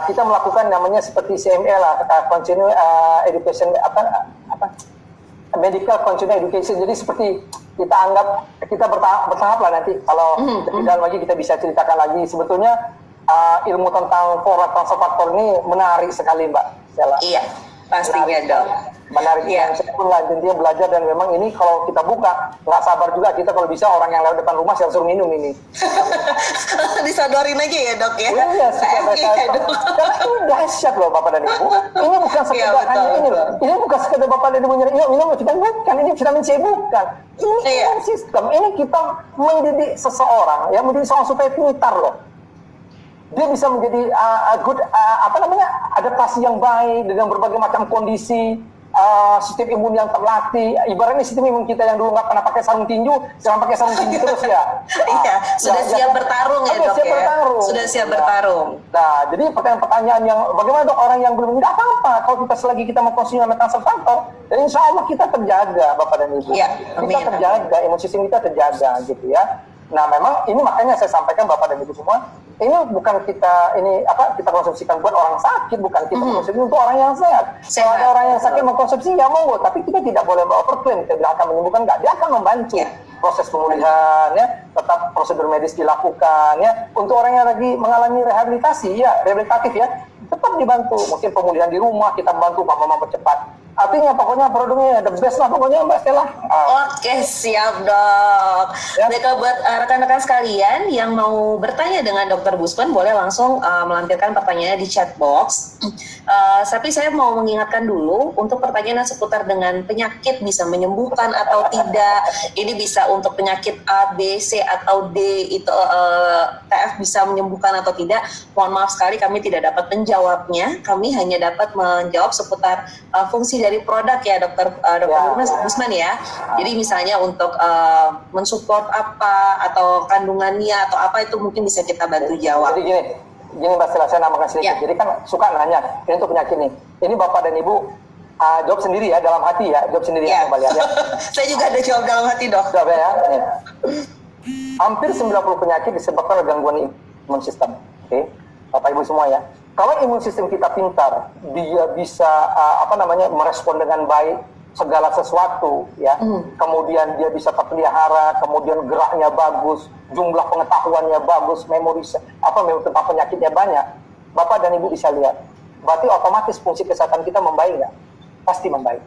kita melakukan namanya seperti CME lah, continue education medical continuing education. Jadi seperti kita anggap kita bertahap lah nanti. Kalau lebih dalam lagi kita bisa ceritakan lagi. Sebetulnya ilmu tentang pola transfer faktor ini menarik sekali Mbak Sela. Iya. Pastinya dong. Menarik ya. Saya pun intinya belajar dan memang ini kalau kita buka nggak sabar juga kita kalau bisa orang yang lewat depan rumah saya suruh minum ini. Disodorin aja ya dok ya. Iya, karena ini dahsyat loh Bapak dan Ibu. Ini bukan sekedar hanya ini loh. Ini bukan sekedar Bapak dan Ibu nyari minum kita bukan. Ini vitamin C bukan. Ini sistem. Ini kita mendidik seseorang ya, mendidik seorang supaya pintar loh. Dia bisa menjadi adaptasi yang baik dengan berbagai macam kondisi, sistem imun yang terlatih. Ibaratnya sistem imun kita yang dulu nggak pernah pakai sarung tinju, sekarang pakai sarung tinju terus ya. Iya, sudah siap bertarung ya dok ya. Sudah siap bertarung. Nah, jadi pertanyaan yang bagaimana dok orang yang belum tidak apa-apa kalau kita selagi kita mengkonsumsi transfer faktor, dan insya Allah kita terjaga Bapak dan Ibu. Ya, kita terjaga, imun sistem kita terjaga gitu ya. Nah, memang ini makanya saya sampaikan Bapak dan Ibu semua. Ini bukan kita konsumsikan buat orang sakit, bukan kita konsumsi untuk orang yang sehat. Kalau ada orang yang sakit mengkonsumsi ya monggo, tapi kita tidak boleh overklaim. Kita bilang akan menyembuhkan, enggak, dia akan membantu proses pemulihan ya, tetap prosedur medis dilakukan ya. Untuk orang yang lagi mengalami rehabilitasi ya, rehabilitatif ya, tetap dibantu. Mungkin pemulihan di rumah kita membantu mama percepat. Artinya pokoknya produknya the best lah pokoknya Mbak Stella. Oke, siap dok. Baiklah buat rekan-rekan sekalian yang mau bertanya dengan Dr. Busman boleh langsung melampirkan pertanyaannya di chat box. Tapi saya mau mengingatkan dulu untuk pertanyaan seputar dengan penyakit bisa menyembuhkan atau tidak. Ini bisa untuk penyakit A, B, C atau D itu TF bisa menyembuhkan atau tidak. Mohon maaf sekali kami tidak dapat menjawabnya. Kami hanya dapat menjawab seputar fungsi dari produk ya Dr. Busman ya. Jadi misalnya untuk mensupport apa atau kandungannya atau apa itu mungkin bisa kita bantu jawab. Jadi gini Mbak Stella, saya namakan sedikit. Jadi kan suka nanya, ini untuk penyakit nih. Ini Bapak dan Ibu jawab sendiri ya, dalam hati ya, jawab sendiri ya kembali ya. Saya juga ada jawab dalam hati dok. Jawab ya. Hampir 90 penyakit disebabkan oleh gangguan imun sistem. Oke, Bapak Ibu semua ya. Kalau imun sistem kita pintar, dia bisa merespon dengan baik segala sesuatu ya. Kemudian dia bisa terpelihara, kemudian geraknya bagus, jumlah pengetahuannya bagus, memori tentang penyakitnya banyak. Bapak dan Ibu bisa lihat. Berarti otomatis fungsi kesehatan kita membaik nggak? Pasti membaik.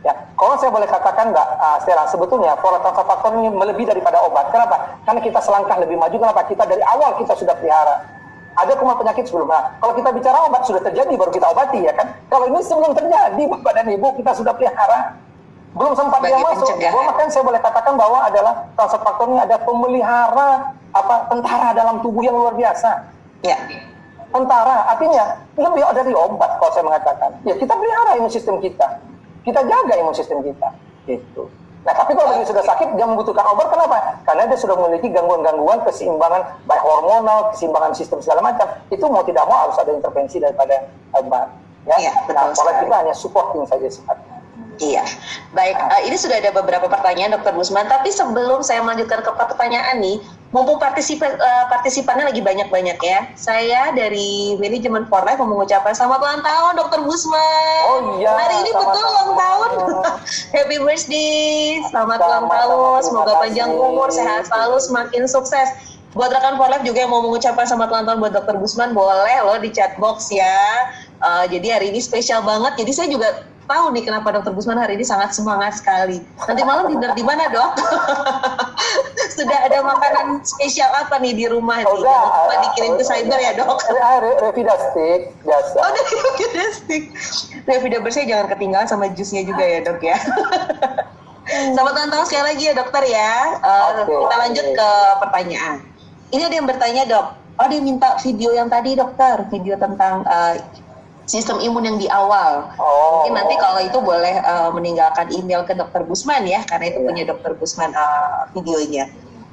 Ya, kalau saya boleh katakan Mbak Stella, sebetulnya pola transfer faktor ini melebihi daripada obat. Kenapa? Karena kita selangkah lebih maju. Kenapa? Kita dari awal kita sudah pelihara. Ada kuman penyakit sebelumnya. Kalau kita bicara obat sudah terjadi baru kita obati ya kan. Kalau ini sebelum terjadi Bapak dan Ibu kita sudah pelihara. Belum sempat dia masuk. Bahkan saya boleh katakan bahwa adalah transfer faktor ini ada pemelihara tentara dalam tubuh yang luar biasa. Ya. Tentara artinya lebih dari obat kalau saya mengatakan. Ya kita pelihara imun sistem kita. Kita jaga imun sistem kita. gitu. Nah, tapi kalau dia sudah sakit, dia membutuhkan obat, kenapa? Karena dia sudah memiliki gangguan-gangguan keseimbangan, baik hormonal, keseimbangan sistem segala macam. Itu mau tidak mau harus ada intervensi daripada obat. Ya, Iya, nah, betul pola sekali. kita hanya supporting saja sifatnya. Iya, baik. Ini sudah ada beberapa pertanyaan, Dokter Busman. Tapi sebelum saya melanjutkan ke pertanyaan nih, mumpung partisipannya lagi banyak-banyak ya, saya dari Manajemen for Life mau mengucapkan selamat ulang tahun, Dokter Busman. Oh iya, Hari ini selamat betul ulang tahun. Happy birthday, selamat ulang tahun. Semoga terima panjang kasih. umur, sehat selalu, semakin sukses. Buat rekan For Life juga yang mau mengucapkan selamat ulang tahun buat Dokter Busman, boleh loh di chat box ya. Jadi hari ini spesial banget. Jadi saya juga tahu nih kenapa Dokter Busman hari ini sangat semangat sekali. Nanti malam dinner di mana, Dok? Sudah ada makanan spesial apa nih di rumah nih? Jangan lupa dikirim ke cyber ya, Dok. Revida Stick biasa. Oh, dari Revida Stick. Revida bersih jangan ketinggalan sama jusnya juga ya, Dok ya. Selamat ulang tahun sekali lagi ya, Dokter ya. Kita lanjut ke pertanyaan. Ini ada yang bertanya, Dok. Oh, dia minta video yang tadi, Dokter. Video tentang sistem imun yang di awal. Mungkin nanti kalau itu boleh meninggalkan email ke Dokter Busman ya, karena itu punya Dokter Busman videonya.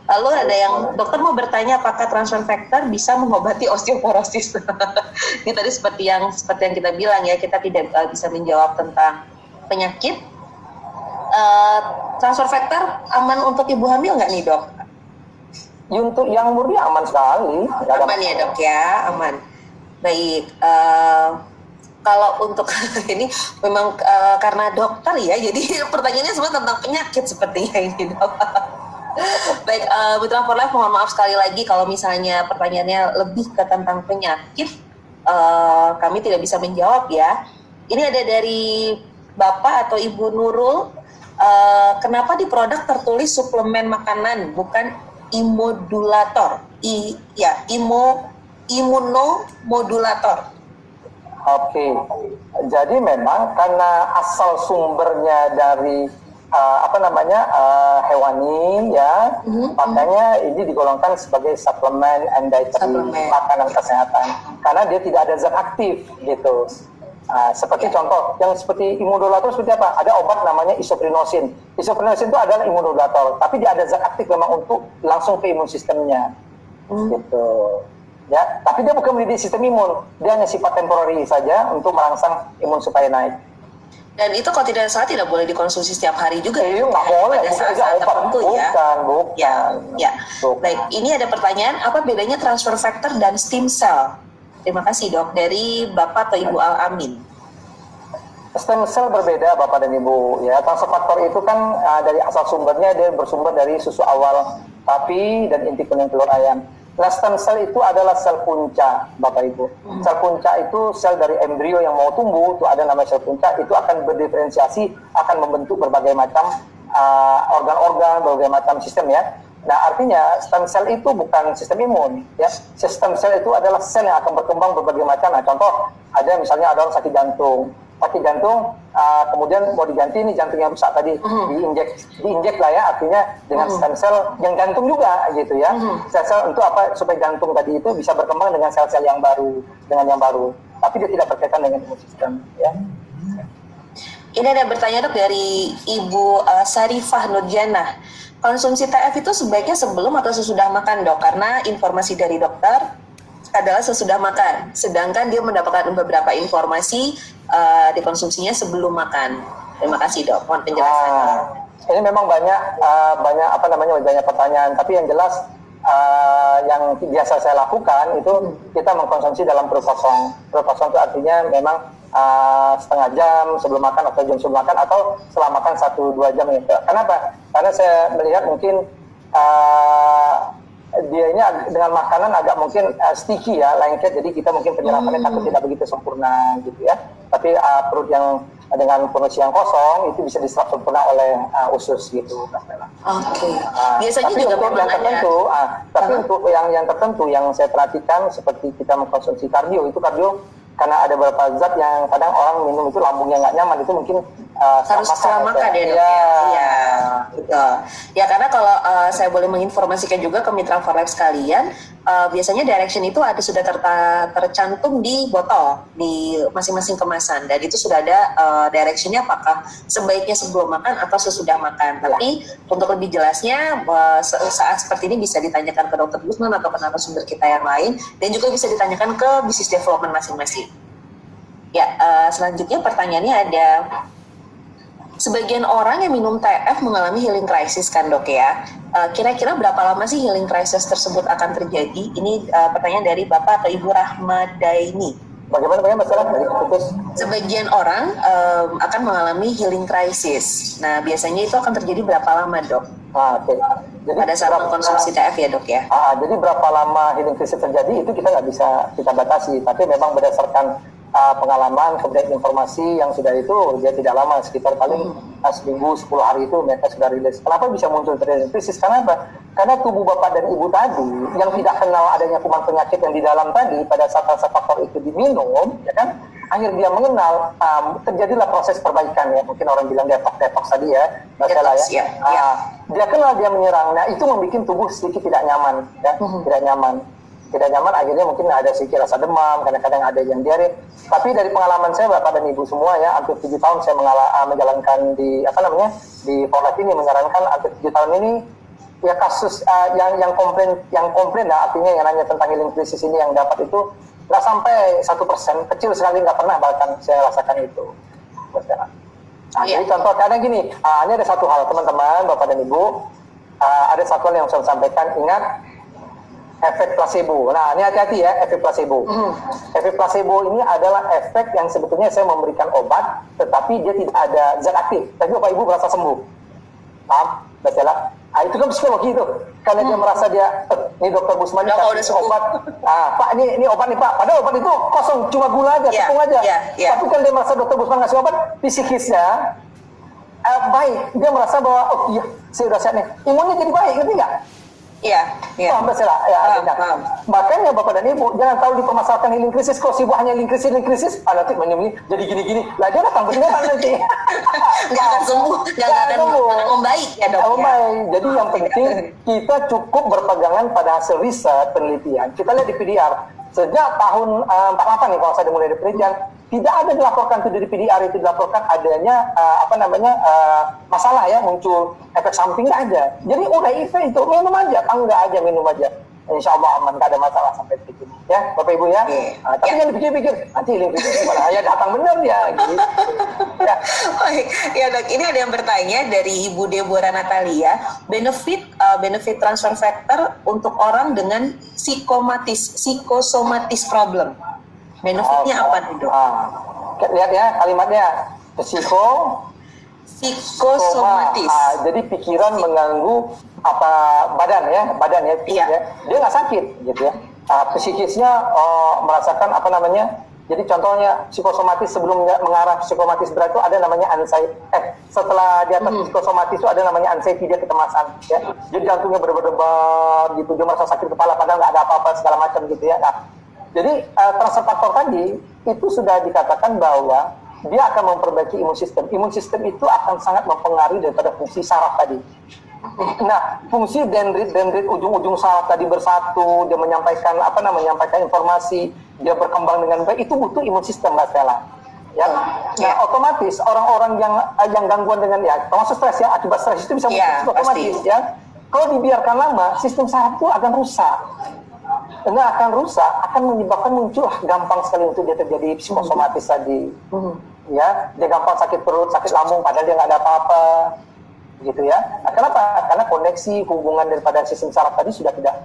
Lalu ada yang dokter mau bertanya apakah transfer factor bisa mengobati osteoporosis. Ini tadi seperti yang kita bilang ya, kita tidak bisa menjawab tentang penyakit. Transfer factor aman untuk ibu hamil nggak nih, Dok? Untuk yang murni aman sekali. Aman ya, Dok ya, aman. Baik. Kalau untuk ini memang karena dokter ya, jadi pertanyaannya semua tentang penyakit sepertinya ini, Dok. Baik, Mitra For Life, mohon maaf sekali lagi kalau misalnya pertanyaannya lebih ke tentang penyakit, kami tidak bisa menjawab ya. Ini ada dari Bapak atau Ibu Nurul, kenapa di produk tertulis suplemen makanan bukan imodulator? Imunomodulator. Oke, jadi memang karena asal sumbernya dari hewani ya, makanya ini digolongkan sebagai suplemen and dietary, makanan kesehatan, karena dia tidak ada zat aktif gitu. Seperti contoh, yang seperti imunomodulator seperti apa? Ada obat namanya isoprenosin. Isoprenosin itu adalah imunomodulator, tapi dia ada zat aktif memang untuk langsung ke imun sistemnya, gitu. Ya, tapi dia bukan mendidik sistem imun, dia hanya sifat temporary saja untuk merangsang imun supaya naik. Dan itu kalau tidak salah tidak boleh dikonsumsi setiap hari juga. Iya, nggak boleh. Pada saat tertentu ya. Bukan. Ya. Baik, ini ada pertanyaan, apa bedanya transfer factor dan stem cell? Terima kasih, Dok, dari Bapak atau Ibu Al-Amin. Stem cell berbeda, Bapak dan Ibu. Ya, transfer factor itu kan dari asal sumbernya dia bersumber dari susu awal sapi dan inti kuning telur ayam. Nah, stem cell itu adalah sel punca, Bapak Ibu. Sel punca itu sel dari embrio yang mau tumbuh, itu ada namanya sel punca, itu akan berdiferensiasi, akan membentuk berbagai macam organ-organ, berbagai macam sistem ya. Nah, artinya stem cell itu bukan sistem imun, ya. Stem cell itu adalah sel yang akan berkembang berbagai macam. Nah, contoh, ada misalnya ada orang sakit jantung, kemudian mau diganti nih jantung yang rusak tadi, diinjek lah ya, artinya dengan stem cell yang jantung juga gitu ya. Sel-sel untuk apa? Supaya jantung tadi itu bisa berkembang dengan sel-sel yang baru, tapi dia tidak berkaitan dengan imun sistem ya. Ini ada bertanya, Dok, dari Ibu Sarifah Nurjana. Konsumsi TF itu sebaiknya sebelum atau sesudah makan, Dok? Karena informasi dari dokter adalah sesudah makan, sedangkan dia mendapatkan beberapa informasi dikonsumsinya sebelum makan. Terima kasih, Dok. Mohon penjelasannya. Ini memang banyak pertanyaan, tapi yang jelas yang biasa saya lakukan itu kita mengkonsumsi dalam perut kosong. Perut kosong itu artinya memang setengah jam sebelum makan atau jam sebelum makan atau setelah makan 1-2 jam gitu. Kenapa? Karena saya melihat mungkin dia ini dengan makanan agak mungkin sticky ya, lengket, jadi kita mungkin penyerapannya takut tidak begitu sempurna gitu ya. Tapi perut yang dengan kondisi yang kosong itu bisa diserap sempurna oleh usus gitu, Mas Bella. Oke. Biasanya tapi juga untuk memang yang tertentu, tapi untuk yang tertentu yang saya perhatikan seperti kita mengkonsumsi kardio, itu kardio karena ada beberapa zat yang kadang orang minum itu lambungnya nggak nyaman, itu mungkin harus setelah makan ya, Dok. Iya, betul. Ya, karena kalau saya boleh menginformasikan juga ke mitra for life sekalian, biasanya direction itu sudah tercantum di botol di masing-masing kemasan, dan itu sudah ada directionnya apakah sebaiknya sebelum makan atau sesudah makan. Tapi untuk lebih jelasnya saat seperti ini bisa ditanyakan ke Dr. Gusman atau ke narasumber kita yang lain, dan juga bisa ditanyakan ke business development masing-masing. Ya, selanjutnya pertanyaannya ada, sebagian orang yang minum TF mengalami healing crisis kan, Dok ya. Kira-kira berapa lama sih healing crisis tersebut akan terjadi? Ini pertanyaan dari Bapak atau Ibu Rahmadaini. Bagaimana masalah dari putus? Sebagian orang akan mengalami healing crisis. Nah, biasanya itu akan terjadi berapa lama, Dok? Oke. Jadi pada saat mengkonsumsi TF ya, Dok ya. Jadi berapa lama healing crisis terjadi itu kita nggak bisa kita batasi, tapi memang berdasarkan pengalaman, kemudian informasi yang sudah itu dia tidak lama, sekitar paling seminggu 10 hari itu mereka sudah rilis. Kenapa bisa muncul terjadi krisis? Karena apa? Karena tubuh bapak dan ibu tadi yang tidak kenal adanya kuman penyakit yang di dalam tadi, pada saat rasa faktor itu diminum, ya kan, akhirnya dia mengenal, terjadilah proses perbaikan ya, mungkin orang bilang detox tadi ya, masalah ya. Dia kenal, dia menyerang. Nah, itu membuat tubuh sedikit tidak nyaman, ya, tidak nyaman, akhirnya mungkin ada sedikit rasa demam, kadang-kadang ada yang diare. Tapi dari pengalaman saya, Bapak dan Ibu semua ya, hampir 7 tahun saya menjalankan di di Forlife ini, menyarankan hampir 7 tahun ini ya, kasus yang komplain lah, artinya yang nanya tentang healing crisis ini yang dapat itu nggak sampai 1%, kecil sekali, nggak pernah bahkan saya rasakan itu. Jadi contoh kadang gini, ini ada satu hal teman-teman, Bapak dan Ibu, ada satu hal yang saya sampaikan, ingat efek placebo. Nah, ini hati-hati ya, efek placebo. Efek placebo ini adalah efek yang sebetulnya saya memberikan obat, tetapi dia tidak ada zat aktif. Tapi Bapak Ibu merasa sembuh. Paham? Betul? Itu kan psikologi itu. Karena dia merasa ini Dokter Gusman kasih obat. Pak, ini obat nih Pak. Padahal obat itu kosong, cuma gula aja, tepung aja. Tapi kan dia merasa Dokter Gusman ngasih obat, psikisnya baik. Dia merasa bahwa, oh iya, saya udah sehat nih. Imunnya jadi baik, ngerti nggak? Iya. Masalah. Makanya Bapak dan Ibu jangan tahu dipermasalahkan healing krisis, kok sibuk hanya healing krisis, nanti ini jadi gini-gini. Lah dia datang beneran nanti. Nggak akan sembuh, nggak akan membaik ya, Dok. Membaik. Jadi yang penting kita cukup berpegangan pada hasil riset penelitian. Kita lihat di PDR sejak tahun 48 nih kalau saya mulai di penelitian, tidak ada dilaporkan tuh dari PDR itu dilaporkan adanya masalah ya, muncul efek samping, nggak ada. Jadi udah itu minum aja, tangga aja minum aja. Insya Allah aman, nggak ada masalah sampai detik ini. Ya, Bapak Ibu ya. Tapi jangan dipikir-pikir, nanti healing krisis gimana? Ya datang bener ya. Gitu. Ya. Baik, ya Dok. Ini ada yang bertanya dari Ibu Deborah Natalia, benefit transfer factor untuk orang dengan psikosomatis problem. Benefitnya apa nih, Dok? Lihat ya kalimatnya, psikosomatis. Jadi pikiran mengganggu badan ya. Dia nggak sakit gitu ya. Psikisnya merasakan jadi contohnya psikosomatis, sebelum mengarah psikosomatis berat itu ada namanya anxiety. Setelah di atas psikosomatis itu ada namanya anxiety, dia kecemasan ya. Jadi jantungnya berdebar gitu, dia merasa sakit kepala padahal nggak ada apa-apa segala macam gitu ya. Nah, jadi transfer faktor tadi itu sudah dikatakan bahwa dia akan memperbaiki imun sistem. Imun sistem itu akan sangat mempengaruhi daripada fungsi saraf tadi. Nah, fungsi dendrit ujung-ujung saraf tadi bersatu, dia menyampaikan informasi, dia berkembang dengan baik, itu butuh imun sistem, Mbak Stella. Ya. Nah, otomatis orang-orang yang gangguan dengan termasuk stres ya, akibat stres itu bisa muncul otomatis ya. Kalau dibiarkan lama, sistem saraf itu akan rusak. Akan menyebabkan muncul gampang sekali untuk dia terjadi psikosomatis tadi. Ya, dia gampang sakit perut, sakit lambung, padahal dia nggak ada apa-apa. Gitu ya. Kenapa? Karena koneksi hubungan daripada sistem saraf tadi sudah tidak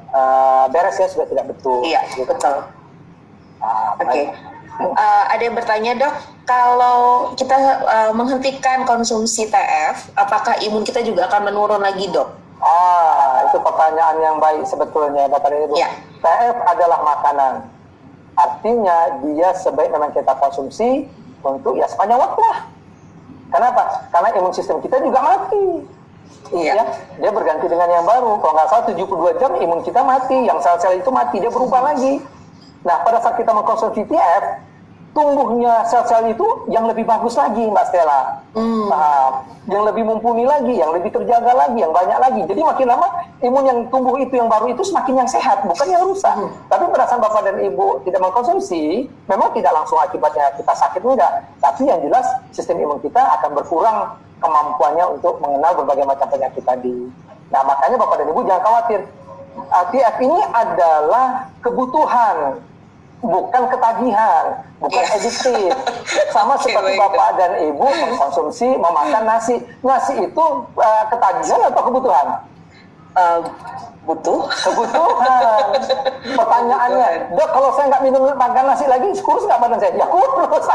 beres ya, sudah tidak betul. Iya, gitu. Betul. Oke. Ada yang bertanya, Dok, kalau kita menghentikan konsumsi TF, apakah imun kita juga akan menurun lagi, Dok? Itu pertanyaan yang baik sebetulnya, Bapak dan Ibu. Ya. TF adalah makanan. Artinya dia sebaik memang kita konsumsi untuk sepanjang waktu lah. Kenapa? Karena imun sistem kita juga mati. Iya. Ya, dia berganti dengan yang baru. Kalau nggak salah 72 jam imun kita mati, yang sel-sel itu mati, dia berubah lagi. Nah, pada saat kita mengkonsumsi TF, tumbuhnya sel-sel itu yang lebih bagus lagi, Mbak Stella. Yang lebih mumpuni lagi, yang lebih terjaga lagi, yang banyak lagi. Jadi makin lama imun yang tumbuh itu yang baru itu semakin yang sehat, bukan yang rusak. Tapi pada saat Bapak dan Ibu tidak mengkonsumsi, memang tidak langsung akibatnya kita sakit, enggak. Tapi yang jelas sistem imun kita akan berkurang kemampuannya untuk mengenal berbagai macam penyakit tadi. Nah, makanya Bapak dan Ibu jangan khawatir. TF ini adalah kebutuhan, bukan ketagihan, bukan adiktif. Sama seperti Bapak dan Ibu mengkonsumsi, memakan nasi. Nasi itu ketagihan atau kebutuhan? Kebutuhan. Pertanyaannya, Dok, kalau saya nggak minum makan nasi lagi, kurus nggak badan saya? Ya kurus.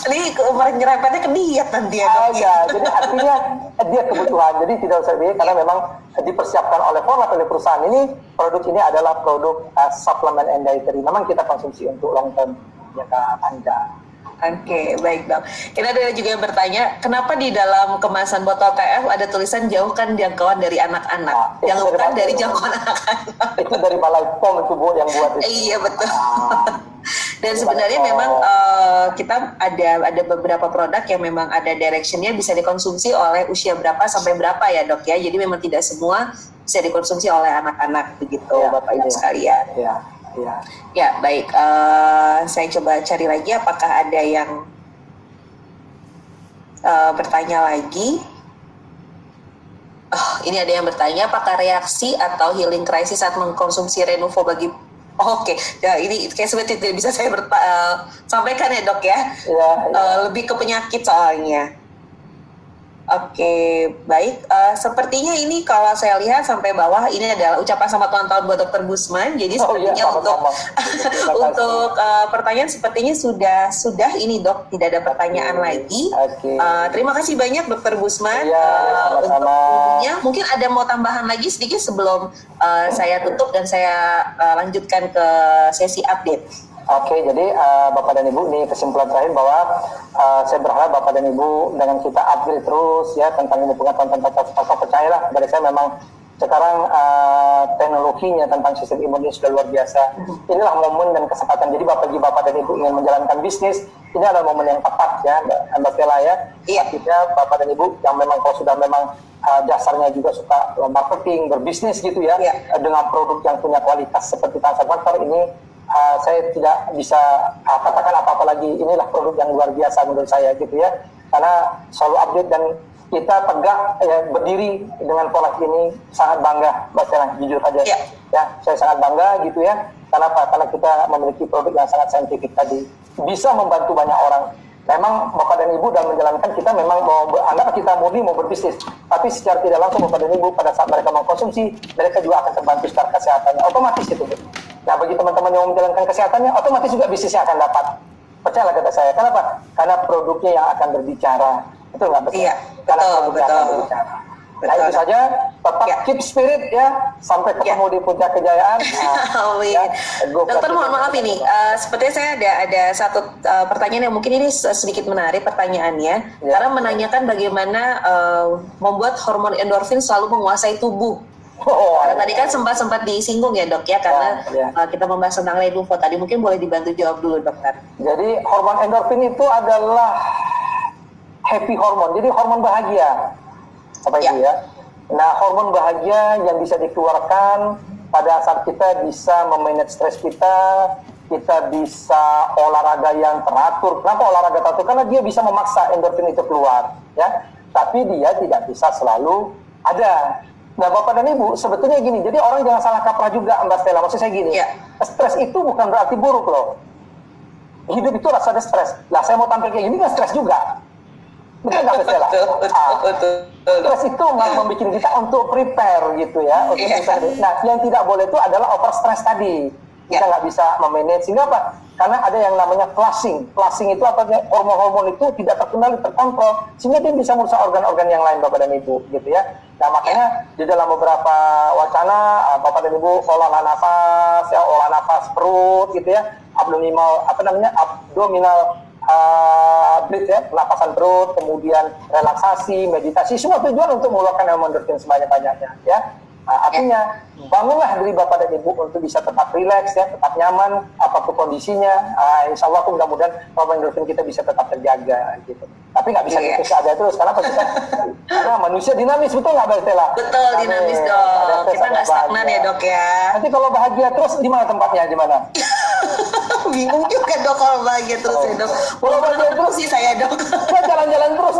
Ini nyerempetnya ke diet nanti ya, Dok. Ya, jadi artinya dia kebutuhan. Jadi tidak usah diet karena memang dipersiapkan oleh format oleh perusahaan ini. Produk ini adalah produk supplement and dietary. Memang kita konsumsi untuk long term, jangka panjang. Oke, baik, Dok. Ini ada juga yang bertanya, kenapa di dalam kemasan botol TF ada tulisan jauhkan jangkauan dari anak-anak? Jauhkan dari jangkauan anak-anak. Itu dari Balai POM itu, Bu, yang buat itu. Iya, betul. Dan sebenarnya memang kita ada beberapa produk yang memang ada directionnya bisa dikonsumsi oleh usia berapa sampai berapa ya, Dok ya. Jadi memang tidak semua bisa dikonsumsi oleh anak-anak begitu, Bapak Ibu sekalian. Ya, baik. Saya coba cari lagi apakah ada yang bertanya lagi. Ini ada yang bertanya apakah reaksi atau healing crisis saat mengkonsumsi Renuvo bagi Oke, ya ini kayak seperti tidak bisa saya sampaikan ya, Dok ya. Lebih ke penyakit soalnya. Oke, baik. Sepertinya ini kalau saya lihat sampai bawah ini adalah ucapan selamat ulang tahun buat Dr. Busman. Jadi sepertinya untuk pertanyaan sepertinya sudah ini, Dok, tidak ada pertanyaan lagi. Terima kasih banyak Dr. Busman untuk waktunya. Mungkin ada mau tambahan lagi sedikit sebelum saya tutup dan saya lanjutkan ke sesi update. Oke, jadi Bapak dan Ibu, ini kesimpulan terakhir bahwa saya berharap Bapak dan Ibu dengan kita upgrade terus ya tentang ilmu pengetahuan tentang percayalah kepada saya memang sekarang teknologinya tentang sistem imun ini sudah luar biasa. Inilah momen dan kesempatan. Jadi bagi Bapak dan Ibu ingin menjalankan bisnis, ini adalah momen yang tepat ya, Mbak Stella ya. Artinya Bapak dan Ibu yang memang kalau sudah memang dasarnya juga suka marketing, berbisnis gitu ya, dengan produk yang punya kualitas seperti Transamarter ini. Saya tidak bisa katakan apa-apa lagi. Inilah produk yang luar biasa menurut saya gitu ya, karena selalu update dan kita tegak ya, berdiri dengan pola ini sangat bangga, Mbak Stella, jujur aja ya, saya sangat bangga gitu ya. Kenapa? Karena kita memiliki produk yang sangat saintifik tadi, bisa membantu banyak orang. Memang Bapak dan Ibu dalam menjalankan kita memang mau anak kita murni mau berbisnis, tapi secara tidak langsung Bapak dan Ibu pada saat mereka mengkonsumsi, mereka juga akan terbantu secara kesehatannya, otomatis itu. Nah, bagi teman-teman yang menjalankan kesehatannya, otomatis juga bisnisnya akan dapat. Percayalah kata saya. Kenapa? Karena produknya yang akan berbicara. Betul nggak? Betul. Iya, Karena produknya akan berbicara. Nah, itu saja. Tetap keep spirit ya. Sampai ketemu di puncak kejayaan. Dokter, mohon maaf ini. Sepertinya saya ada satu pertanyaan yang mungkin ini sedikit menarik pertanyaannya. Karena menanyakan bagaimana membuat hormon endorfin selalu menguasai tubuh. Karena tadi kan sempat disinggung ya, Dok ya, karena kita membahas tentang Renuvo tadi, mungkin boleh dibantu jawab dulu, Dokter. Jadi hormon endorfin itu adalah happy hormon, jadi hormon bahagia, apa itu ya? Nah, hormon bahagia yang bisa dikeluarkan pada saat kita bisa memanage stres kita bisa olahraga yang teratur. Kenapa olahraga teratur? Karena dia bisa memaksa endorfin itu keluar, ya. Tapi dia tidak bisa selalu ada. Nah, Bapak dan Ibu, sebetulnya gini, jadi orang jangan salah kaprah juga, Mbak Stella. Maksud saya gini, stres itu bukan berarti buruk loh. Hidup itu rasa ada stres. Lah, saya mau tampil kayak gini, kan stres juga. Betul nggak, Mbak Stella? Stres itu membuat kita untuk prepare gitu ya. Nah, yang tidak boleh itu adalah over stress tadi. Kita nggak bisa memanage. Sehingga apa? Karena ada yang namanya flushing. Flushing itu artinya hormon-hormon itu tidak terkendali, terkontrol. Sehingga dia bisa merusak organ-organ yang lain, Bapak dan Ibu. Gitu ya. Nah, makanya di dalam beberapa wacana, Bapak dan Ibu olah nafas, ya, olah nafas perut gitu ya. Abdominal, abdominal breath ya, pernapasan perut, kemudian relaksasi, meditasi, semua tujuan untuk mengeluarkan hormon endorfin sebanyak-banyaknya ya. Artinya bangunlah diri Bapak dan Ibu untuk bisa tetap rileks ya, tetap nyaman apapun kondisinya. Insya Allah mudah-mudahan hormon endorfin kita bisa tetap terjaga gitu. Tapi nggak bisa gitu ada terus karena kita karena manusia dinamis, betul nggak Mbak Stella? Betul, dinamis dok. Kita nggak stagnan ya dok ya. Nanti kalau bahagia terus di mana tempatnya, di mana? Bingung juga dok kalau bahagia terus ya dok. Kalau bahagia terus sih saya dok. Jalan-jalan terus.